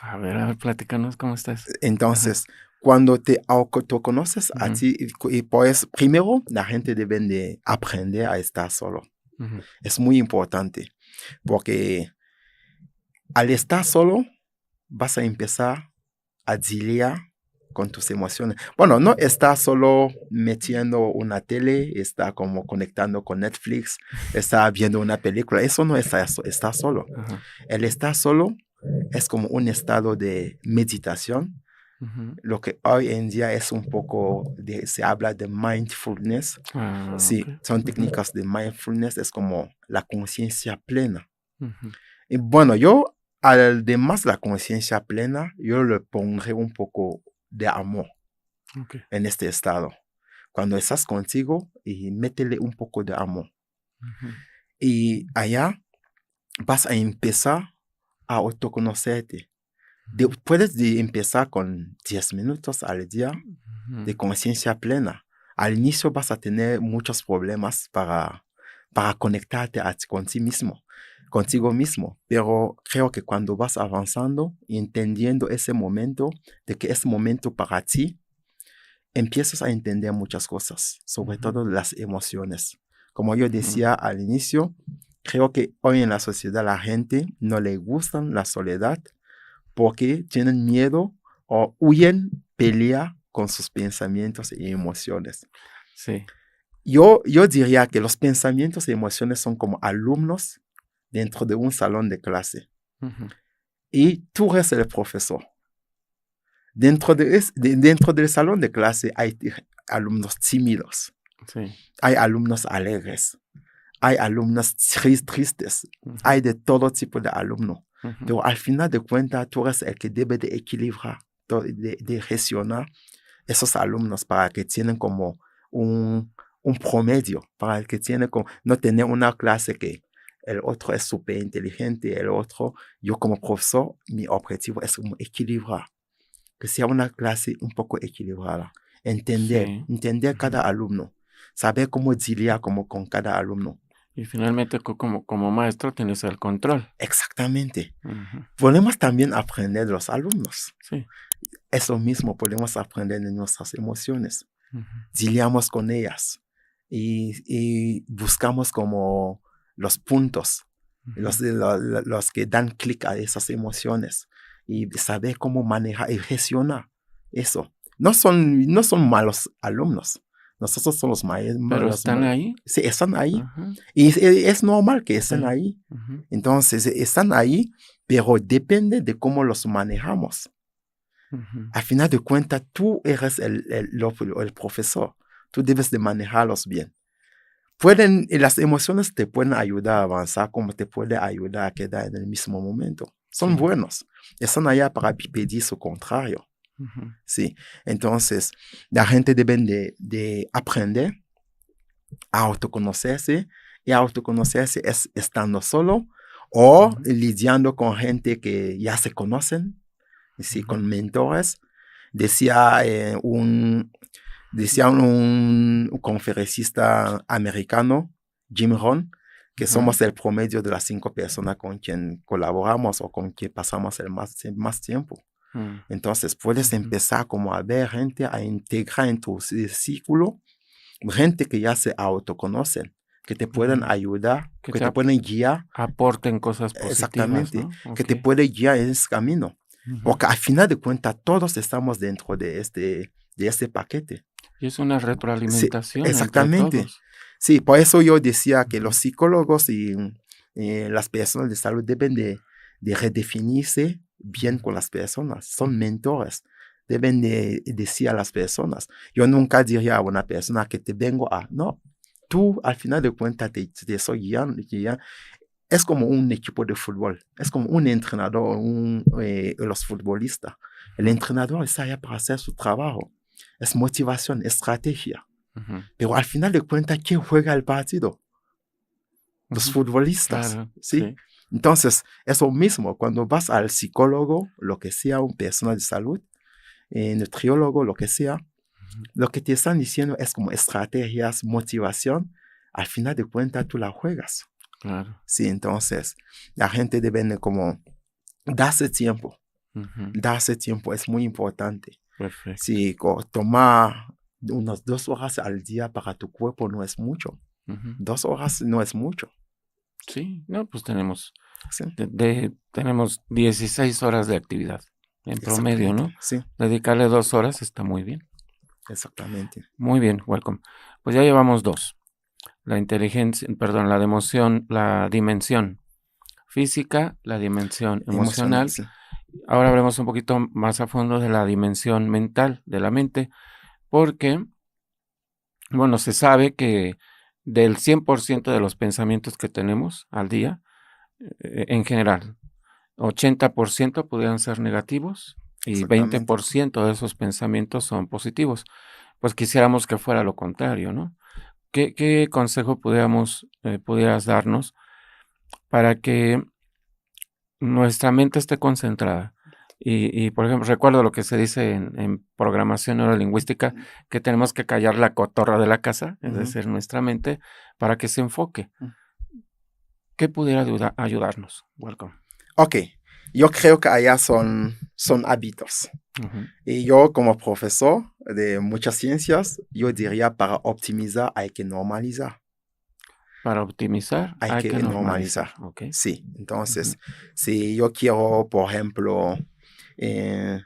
A ver, platícanos cómo estás. Entonces, cuando te autoconoces a Ujú. ti, y pues primero la gente debe de aprender a estar solo. Ujú. Es muy importante, porque al estar solo vas a empezar a lidiar con tus emociones. Bueno, no está solo metiendo una tele, está como conectando con Netflix, está viendo una película. Eso no está solo. Ajá. El estar solo es como un estado de meditación. Ujú. Lo que hoy en día es un poco, se habla de mindfulness. Ah, Sí, ok. son Ujú. técnicas de mindfulness, es como la conciencia plena. Ujú. Y bueno, yo, además la conciencia plena, yo le pondré un poco de amor Ok. en este estado. Cuando estás contigo y métele un poco de amor. Ujú. Y allá vas a empezar a autoconocerte. Ujú. Puedes empezar con 10 minutos al día de Ujú. conciencia plena. Al inicio vas a tener muchos problemas para conectarte contigo mismo, pero creo que cuando vas avanzando y entendiendo ese momento, de que es momento para ti, empiezas a entender muchas cosas, sobre Ujú. todo las emociones. Como yo Ujú. decía al inicio, creo que hoy en la sociedad la gente no le gusta la soledad porque tienen miedo o huyen, pelear con sus pensamientos y emociones. Sí. Yo diría que los pensamientos y emociones son como alumnos dentro de un salón de clase Ujú. y tú eres el profesor. Dentro del salón de clase hay alumnos tímidos, Sí. hay alumnos alegres, hay alumnos tristes, Ujú. hay de todo tipo de alumnos. Ujú. Pero al final de cuentas, tú eres el que debe de equilibrar, de gestionar esos alumnos para que tienen como un promedio, para el que tiene como, no tener una clase que el otro es súper inteligente, el otro, yo como profesor, mi objetivo es como equilibrar, que sea una clase un poco equilibrada, Sí. entender cada Ujú. alumno, saber cómo lidiar como con cada alumno. Y finalmente, como maestro tienes el control. Exactamente. Ujú. Podemos también aprender de los alumnos. Sí. Eso mismo podemos aprender de nuestras emociones. Ujú. Lidiamos con ellas y buscamos como los puntos, Ujú. los que dan clic a esas emociones y saber cómo manejar y gestionar eso. No son malos alumnos. Nosotros somos Pero están ahí. sí, están ahí. Ajá. Y es normal que estén Sí. ahí. Ujú. Entonces, están ahí, pero depende de cómo los manejamos. Ujú. A final de cuentas, tú eres el profesor. Tú debes de manejarlos bien. Y las emociones te pueden ayudar a avanzar como te pueden ayudar a quedar en el mismo momento. Son Sí. buenos. Están allá para pedir su contrario. Ujú. Sí. Entonces, la gente debe de aprender a autoconocerse. Y autoconocerse es estando solo o Ujú. lidiando con gente que ya se conocen, sí, Ujú. con mentores. Decía un conferencista americano, Jim Rohn, que Ujú. somos el promedio de las 5 personas con quien colaboramos o con quien pasamos el más tiempo. Mm. Entonces puedes Ujú. empezar como a ver gente, a integrar en tu círculo, gente que ya se autoconocen, que te pueden Mm. ayudar, Que que te te pueden guiar. aporten cosas positivas, Exactamente, ¿no? que te Okey. puede guiar en ese camino. Ujú. Porque al final de cuentas, todos estamos dentro de este paquete. Y es una Sí, retroalimentación entre exactamente. todos. Sí, por eso yo decía que Ujú. los psicólogos y las personas de salud deben de redefinirse bien Ujú. con las personas. Son Ujú. mentores. Deben de decir a las personas. Yo nunca diría a una persona que te vengo a, no, tú al final de cuentas te estoy guiando. Es como un equipo de fútbol, es como un entrenador, los futbolistas. El Ujú. entrenador está allá para hacer su trabajo. Es motivación, estrategia. Ujú. Pero al final de cuentas, ¿quién juega el partido? Los Ujú. futbolistas, Claro, ¿sí? sí. Entonces, eso mismo, cuando vas al psicólogo, lo que sea, un personal de salud, nutriólogo, lo que sea, Ujú. lo que te están diciendo es como estrategias, motivación. Al final de cuentas, tú la juegas. Claro. Sí, entonces la gente debe de como darse tiempo. Ujú. Darse tiempo es muy importante. Perfecto. Sí, tomar unas 2 horas al día para tu cuerpo no es mucho. Ujú. 2 horas no es mucho. Sí, no, pues tenemos Sí, tenemos 16 horas de actividad en promedio, exactamente. ¿no? Sí, Dedicarle 2 horas está muy bien. exactamente. Muy bien, welcome. Pues ya llevamos 2. La emoción, la dimensión física, la dimensión Emocional, emocional. sí. Ahora hablemos un poquito más a fondo de la dimensión mental, de la mente, porque, bueno, se sabe que del 100% de los pensamientos que tenemos al día, en general, 80% pudieran ser negativos y Exactamente. 20% de esos pensamientos son positivos. Pues quisiéramos que fuera lo contrario, ¿no? ¿Qué consejo pudieras darnos para que nuestra mente esté concentrada? Por ejemplo, recuerdo lo que se dice en programación neurolingüística, que tenemos que callar la cotorra de la casa, es Ujú. decir, nuestra mente, para que se enfoque. Mm. ¿Qué pudiera ayudarnos? Welcome. Ok, yo creo que allá son hábitos. Ujú. Y yo como profesor de muchas ciencias, yo diría para optimizar hay que normalizar. Para optimizar Hay hay que que normalizar, normalizar. ¿ok? Sí, Ujú, entonces, si yo quiero, por ejemplo, eh,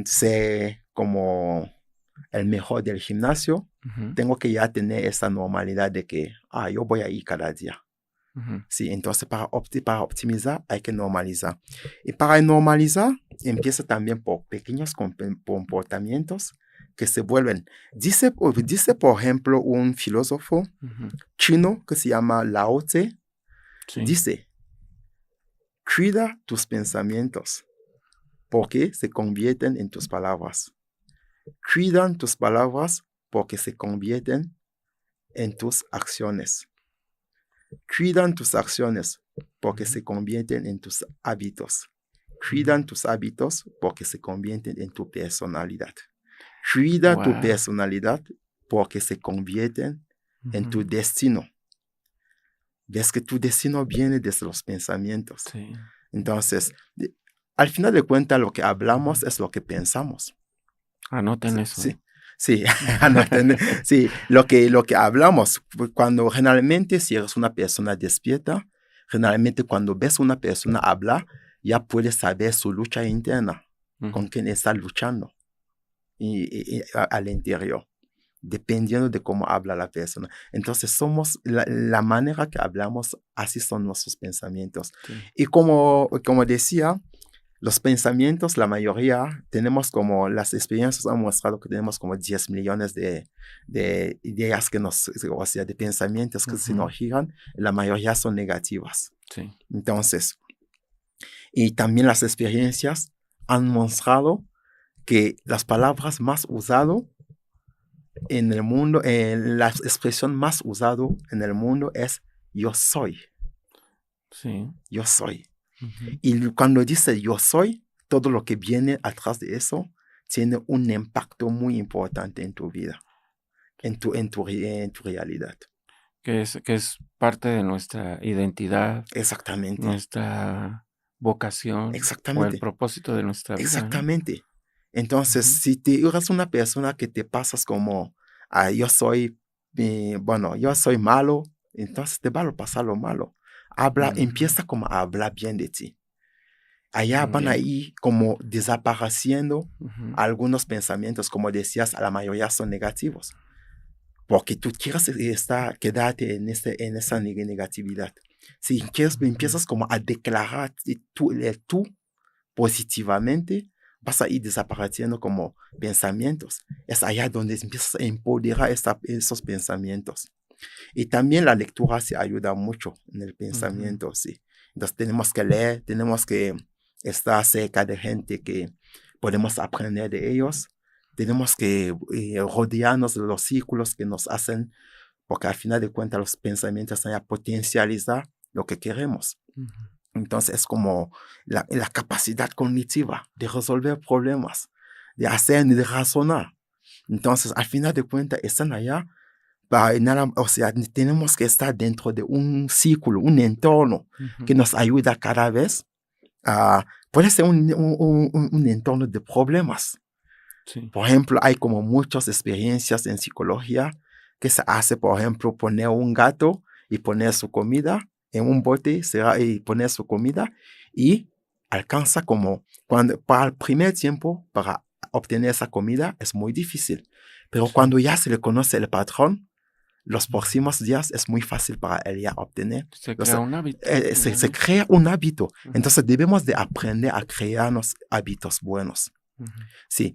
ser como el mejor del gimnasio, ujú, tengo que ya tener esa normalidad de que, yo voy a ir cada día. ujú. Sí, entonces para optimizar hay que normalizar. Y para normalizar, empieza también por pequeños comportamientos que se vuelven. Dice, por ejemplo, un filósofo Ujú, chino que se llama Lao Tse, sí, dice, cuida tus pensamientos porque se convierten en tus palabras. Cuidan tus palabras porque se convierten en tus acciones. Cuidan tus acciones porque ujú. se convierten en tus hábitos. Mm, Cuidan tus hábitos porque se convierten en tu personalidad. Cuida tu guau, personalidad porque se convierten en tu ujú, destino. Ves que tu destino viene desde los pensamientos. sí, Entonces, al final de cuentas, lo que ujú. hablamos es lo que pensamos. Anoten Sí, eso, sí, ¿eh? sí, sí, lo que hablamos, cuando generalmente si eres una persona despierta, generalmente cuando ves una persona hablar, ya puedes saber su lucha interna, con Ujú, quién está luchando al interior, dependiendo de cómo habla la persona. Entonces, somos la manera que hablamos, así son nuestros pensamientos. sí, Y como decía, los pensamientos, la mayoría, tenemos como, las experiencias han mostrado que tenemos como 10 millones de ideas o sea, de pensamientos que se ujú, nos giran, la mayoría son negativas. sí, Entonces, y también las experiencias han mostrado que las palabras más usadas en el mundo, la expresión más usada en el mundo es yo soy, sí, yo soy. ujú, Y cuando dice yo soy, todo lo que viene atrás de eso tiene un impacto muy importante en tu vida, en tu realidad. que es parte de nuestra identidad, Exactamente, nuestra vocación o el exactamente, propósito de nuestra vida, ¿no? exactamente. Entonces, Ujú, si te eres una persona que te pasas como, yo soy, bueno, yo soy malo, entonces te va a pasar lo malo. ujú, Empieza como a hablar bien de ti. Allá muy van bien, ahí como desapareciendo ujú, algunos pensamientos, como decías, a la mayoría son negativos, porque tú quieres quedarte en esa negatividad. Si quieres, ujú, empiezas como a declarar el tú positivamente, vas a ir desapareciendo como pensamientos. Es allá donde empiezas a empoderar esos pensamientos. Y también la lectura se ayuda mucho en el ujú, pensamiento, sí. Entonces tenemos que leer, tenemos que estar cerca de gente que podemos aprender de ellos. Tenemos que rodearnos de los círculos que nos hacen, porque al final de cuentas los pensamientos van a potencializar lo que queremos. ujú. Entonces es como la capacidad cognitiva de resolver problemas, de hacer, de razonar. Entonces al final de cuentas están allá O sea, tenemos que estar dentro de un círculo, un entorno que nos ayuda cada vez a... puede ser un entorno de problemas. Sí. Por ejemplo, hay como muchas experiencias en psicología que se hace, por ejemplo, poner un gato y poner su comida en un bote y poner su comida y alcanza como para el primer tiempo para obtener esa comida es muy difícil. Pero Sí. cuando ya se le conoce el patrón, los próximos días es muy fácil para él ya obtener. Se Entonces, crea un hábito. se crea un hábito. Ujú. Entonces debemos de aprender a crearnos hábitos buenos. Ujú. Sí,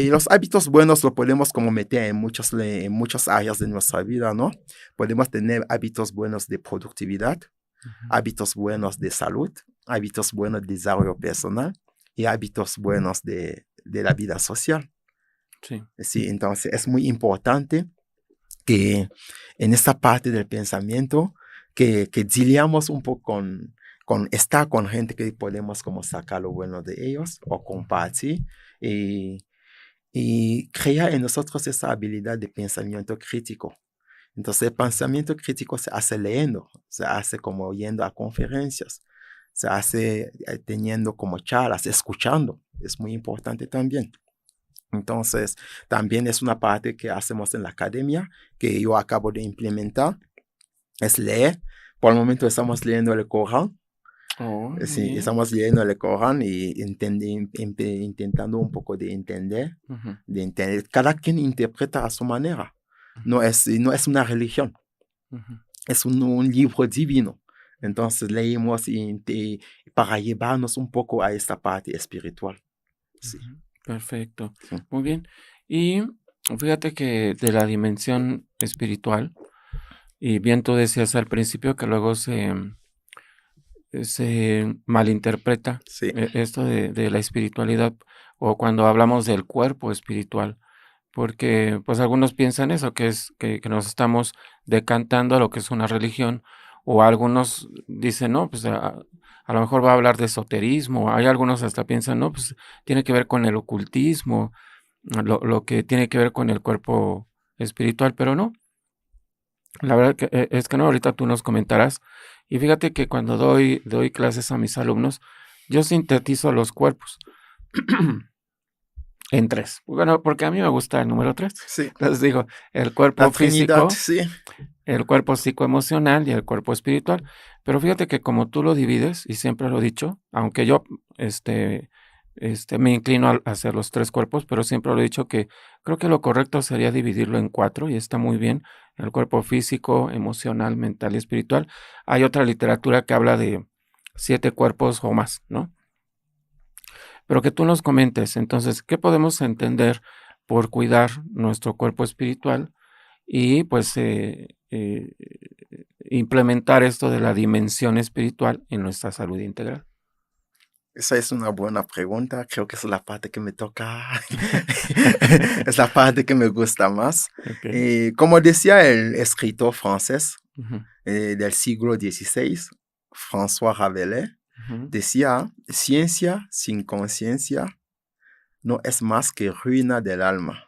los hábitos buenos lo podemos como meter en muchas áreas de nuestra vida, ¿no? Podemos tener hábitos buenos de productividad, Ujú. hábitos buenos de salud, hábitos buenos de desarrollo personal y hábitos buenos de la vida social. Sí. Sí, entonces es muy importante que en esta parte del pensamiento que lidiamos un poco con estar con gente que podemos como sacar lo bueno de ellos o compartir y crear en nosotros esa habilidad de pensamiento crítico. Entonces el pensamiento crítico se hace leyendo, se hace como yendo a conferencias, se hace teniendo como charlas, escuchando. Es muy importante también. Entonces, también es una parte que hacemos en la academia, que yo acabo de implementar, es leer. Por el momento estamos leyendo el Corán. Oh, muy Sí, bien. estamos leyendo el Corán y intentando un poco de entender, Ujú. Cada quien interpreta a su manera. No es una religión, Ujú. es un libro divino. Entonces leemos para llevarnos un poco a esta parte espiritual. Sí, Ujú. Perfecto. sí. Muy bien. Y fíjate que de la dimensión espiritual, y bien tú decías al principio que luego se malinterpreta Sí. esto de la espiritualidad o cuando hablamos del cuerpo espiritual, porque pues algunos piensan eso, que es que nos estamos decantando a lo que es una religión, o algunos dicen, no, pues a lo mejor va a hablar de esoterismo, hay algunos hasta piensan, no, pues tiene que ver con el ocultismo, lo que tiene que ver con el cuerpo espiritual, pero no, la verdad que es que no, ahorita tú nos comentarás. Y fíjate que cuando doy clases a mis alumnos, yo sintetizo los cuerpos en tres. Bueno, porque a mí me gusta el número tres. Sí. Entonces digo, el La cuerpo Trinidad, físico, sí. el cuerpo psicoemocional y el cuerpo espiritual. Pero fíjate que como tú lo divides, y siempre lo he dicho, aunque yo me inclino a hacer los tres cuerpos, pero siempre lo he dicho que creo que lo correcto sería dividirlo en cuatro y está muy bien. El cuerpo físico, emocional, mental y espiritual. Hay otra literatura que habla de 7 cuerpos o más, ¿no? Pero que tú nos comentes, entonces, ¿qué podemos entender por cuidar nuestro cuerpo espiritual? Y pues implementar esto de la dimensión espiritual en nuestra salud integral. Esa es una buena pregunta. Creo que es la parte que me toca. Es la parte que me gusta más. Ok. Como decía el escritor francés Ujú, del siglo XVI, François Rabelais, ujú. decía, ciencia sin conciencia no es más que ruina del alma.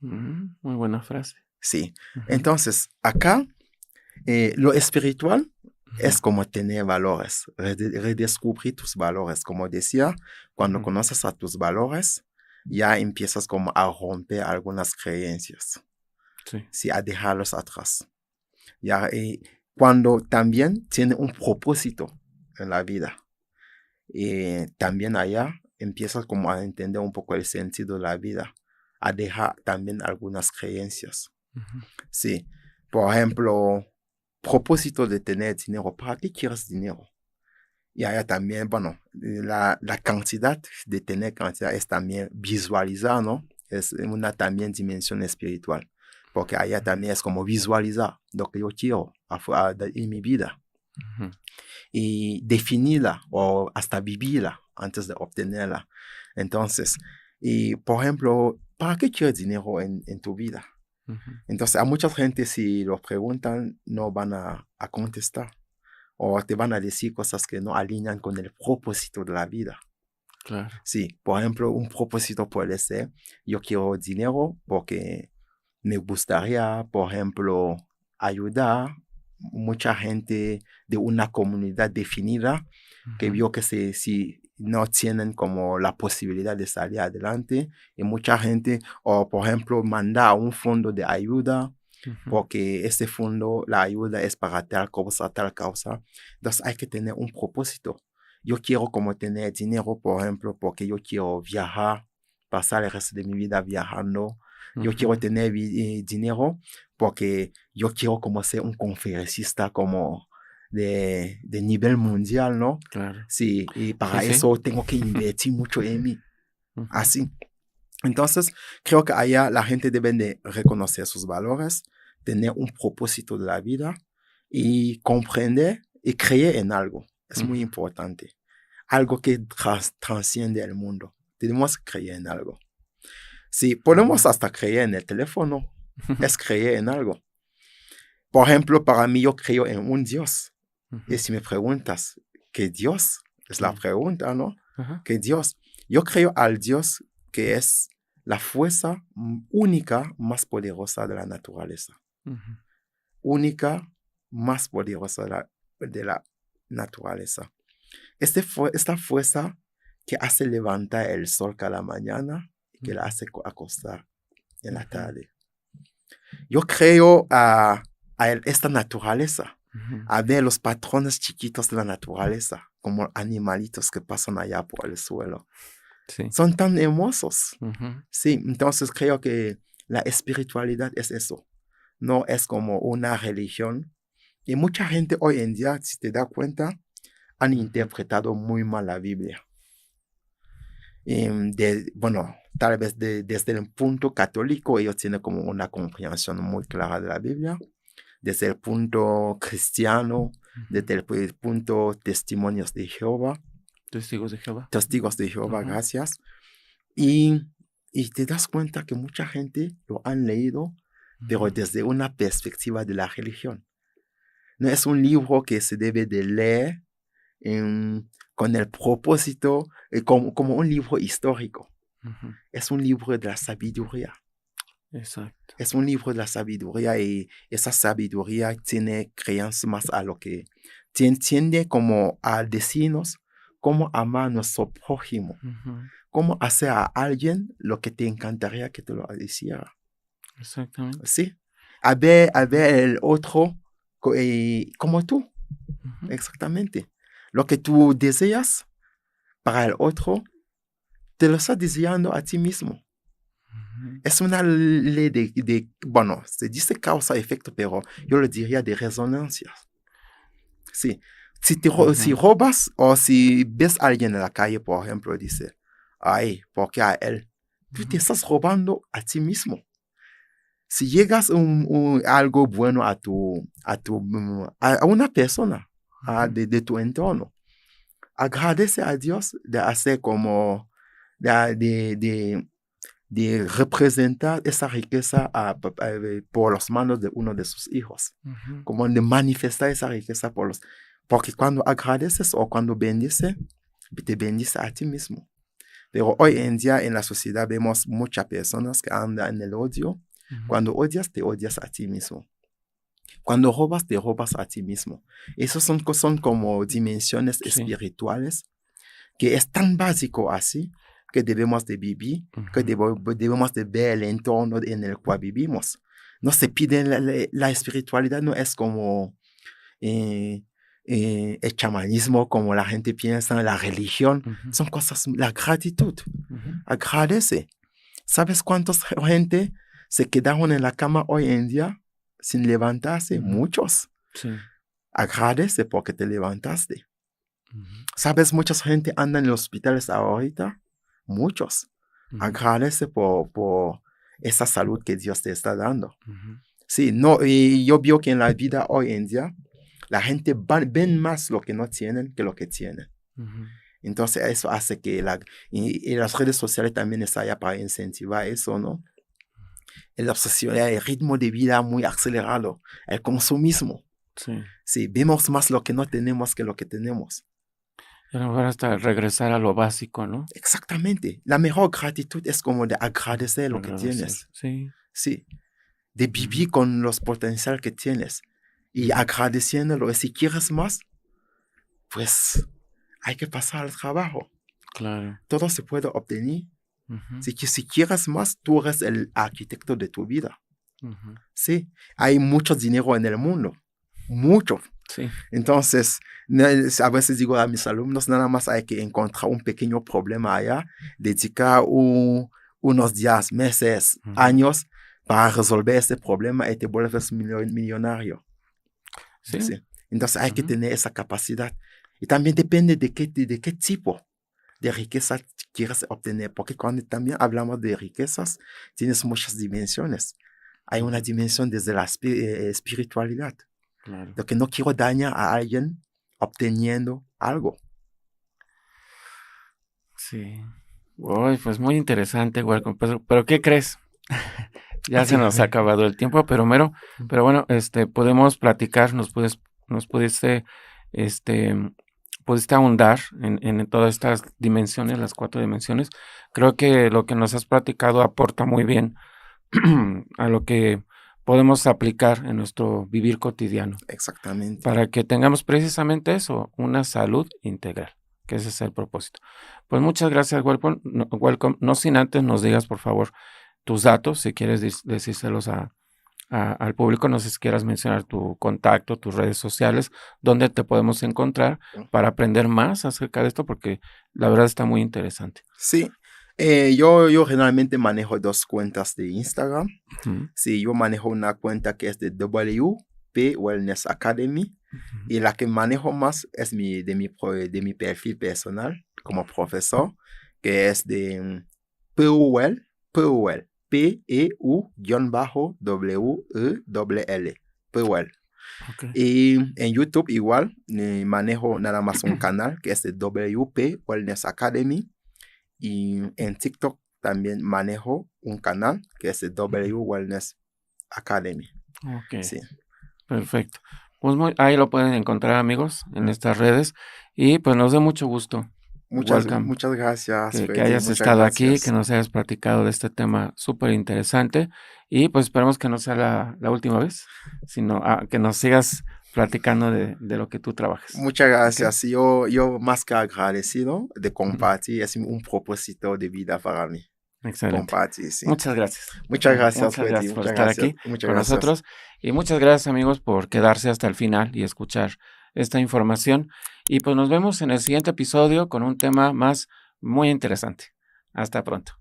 Muy buena frase. Sí. Ujú, Entonces, acá, lo espiritual ujú, es como tener valores, redescubrir tus valores. Como decía, cuando ujú. conoces a tus valores, ya empiezas como a romper algunas creencias, Sí. sí, a dejarlos atrás. Ya, cuando también tiene un propósito en la vida, también allá empiezas como a entender un poco el sentido de la vida, a dejar también algunas creencias. Ujú, Sí, por ejemplo, propósito de tener dinero. ¿Para qué quieres dinero? Y allá también, bueno, la cantidad de tener cantidad es también visualizar, ¿no? Es una también dimensión espiritual, porque allá ujú, también es como visualizar lo que yo quiero en mi vida ujú. y definirla o hasta vivirla antes de obtenerla. Entonces, y por ejemplo, ¿para qué quieres dinero en tu vida? Ujú. Entonces, a mucha gente si lo preguntan, no van a contestar o te van a decir cosas que no alinean con el propósito de la vida. Claro. Sí, por ejemplo, un propósito puede ser, yo quiero dinero porque me gustaría, por ejemplo, ayudar mucha gente de una comunidad definida que vio que si no tienen como la posibilidad de salir adelante, y mucha gente, o por ejemplo, mandar un fondo de ayuda, porque ese fondo, la ayuda es para tal cosa, tal causa. Entonces hay que tener un propósito. Yo quiero como tener dinero, por ejemplo, porque yo quiero viajar, pasar el resto de mi vida viajando. Yo quiero tener dinero porque yo quiero como ser un conferencista como de nivel mundial, ¿no? Claro. Sí, y para Sí, sí. eso tengo que invertir mucho en mí. Ujú. Así. Entonces, creo que allá la gente debe de reconocer sus valores, tener un propósito de la vida y comprender y creer en algo. Es muy importante. Algo que trasciende el mundo. Tenemos que creer en algo. Sí, podemos hasta creer en el teléfono. Es creer en algo. Por ejemplo, para mí yo creo en un Dios. Y si me preguntas, ¿qué Dios? Es la pregunta, ¿no? ¿Qué Dios? Yo creo al Dios que es la fuerza única más poderosa de la naturaleza. Única, más poderosa de la naturaleza. Esta fuerza que hace levantar el sol cada mañana y que la hace acostar en la tarde. Yo creo a esta naturaleza, a ver los patrones chiquitos de la naturaleza, como animalitos que pasan allá por el suelo. Sí. Son tan hermosos. Sí, entonces creo que la espiritualidad es eso. No es como una religión. Y mucha gente hoy en día, si te das cuenta, han interpretado muy mal la Biblia. Bueno, tal vez desde el punto católico, ellos tienen como una comprensión muy clara de la Biblia. Desde el punto cristiano, desde el punto testimonios de Jehová. Testigos de Jehová. Testigos de Jehová, gracias. Y te das cuenta que mucha gente lo han leído, pero desde una perspectiva de la religión. No es un libro que se debe de leer con el propósito, como un libro histórico. Es un libro de la sabiduría. Exacto. Es un libro de la sabiduría y esa sabiduría tiene creencia más a lo que tiende como a decirnos cómo amar a nuestro prójimo, cómo hacer a alguien lo que te encantaría que te lo hiciera. Exactamente. Sí, a ver el otro como tú. Exactamente. Lo que tú deseas para el otro, te lo estás deseando a ti mismo. Es una ley bueno, se dice causa-efecto, pero yo le diría de resonancia. Sí. Si robas o si ves a alguien en la calle, por ejemplo, y dice, ay, ¿por qué a él? Tú te estás robando a ti mismo. Si llegas algo bueno a una persona de tu entorno, agradece a Dios de hacer como de representar esa riqueza por las manos de uno de sus hijos, como de manifestar esa riqueza porque cuando agradeces o cuando bendices, te bendice a ti mismo. Pero hoy en día en la sociedad vemos muchas personas que andan en el odio. Cuando odias, te odias a ti mismo. Cuando robas, te robas a ti mismo. Esos son como dimensiones espirituales que es tan básico así que debemos de vivir, que debemos de ver el entorno en el cual vivimos. No se pide, la espiritualidad no es como el chamanismo, como la gente piensa, la religión. Son cosas, la gratitud. Agradece. ¿Sabes cuántas gente se quedaron en la cama hoy en día sin levantarse? Muchos. Sí. Agradece porque te levantaste. ¿Sabes? Mucha gente anda en los hospitales ahorita. Muchos. Agradece por esa salud que Dios te está dando. Sí, no, y yo veo que en la vida hoy en día, la gente ven más lo que no tienen que lo que tienen. Entonces, eso hace que y las redes sociales también están allá para incentivar eso, ¿no? La obsesión, el ritmo de vida muy acelerado, el consumismo. Sí. Sí, vemos más lo que no tenemos que lo que tenemos. Y a lo mejor hasta regresar a lo básico, ¿no? Exactamente. La mejor gratitud es como de agradecer lo que tienes. Sí. Sí. de vivir con los potenciales que tienes y agradeciéndolo. Y si quieres más, pues hay que pasar al trabajo. Claro. Todo se puede obtener. Ujú, Si quieres más, tú eres el arquitecto de tu vida. ujú. Sí, hay mucho dinero en el mundo, mucho. Sí. Entonces, a veces digo a mis alumnos, nada más hay que encontrar un pequeño problema allá, dedicar unos días, meses, Ujú. años para resolver ese problema y te vuelves millonario. Sí. Sí. Entonces hay que Ujú. tener esa capacidad. Y también depende de qué tipo de riqueza quieres obtener, porque cuando también hablamos de riquezas, tienes muchas dimensiones. Hay una Ujú. dimensión desde la espiritualidad, Claro. de que no quiero dañar a alguien obteniendo algo. Sí. Uy, pues muy interesante, Welcome. Pero ¿qué crees? Ya se nos ha Dígame. acabado el tiempo, pero bueno, podemos platicar, nos pudiste, este, pudiste ahondar en todas estas dimensiones, las 4 dimensiones. Creo que lo que nos has platicado aporta muy bien a lo que podemos aplicar en nuestro vivir cotidiano, Exactamente. para que tengamos precisamente eso, una salud integral, que ese es el propósito. Pues muchas gracias, Welcome. No sin antes nos digas, por favor, tus datos, si quieres decírselos al público, no sé si quieras mencionar tu contacto, tus redes sociales, dónde te podemos encontrar para aprender más acerca de esto, porque la verdad está muy interesante. Sí, yo generalmente manejo 2 cuentas de Instagram. Ujú, Sí, yo manejo una cuenta que es de WP Wellness Academy ujú. y la que manejo más es de mi perfil personal como profesor, que es de Pewell, P-E-U-W-E-L, Pewell. Ok, Y en YouTube igual manejo nada más un canal que es de WP Wellness Academy. Y en TikTok también manejo un canal que es de W Wellness Academy. ok, Sí. perfecto. Pues ahí lo pueden encontrar, amigos, en estas redes. Y pues nos da mucho gusto. Welcome. Muchas gracias, Que Freddy. hayas Muchas estado aquí, que gracias. nos hayas platicado de este tema súper interesante y pues esperemos que no sea la última vez, sino que nos sigas platicando de lo que tú trabajas. Muchas ¿Ok? gracias. Yo más que agradecido de Ujú. compartir. Es un propósito de vida para mí. Excelente. Compartir, sí. Muchas gracias. Muchas gracias, Muchas Freddy. gracias por Muchas estar gracias. aquí Muchas con gracias. nosotros y muchas gracias, amigos, por quedarse hasta el final y escuchar esta información. Y pues nos vemos en el siguiente episodio con un tema más muy interesante. Hasta pronto.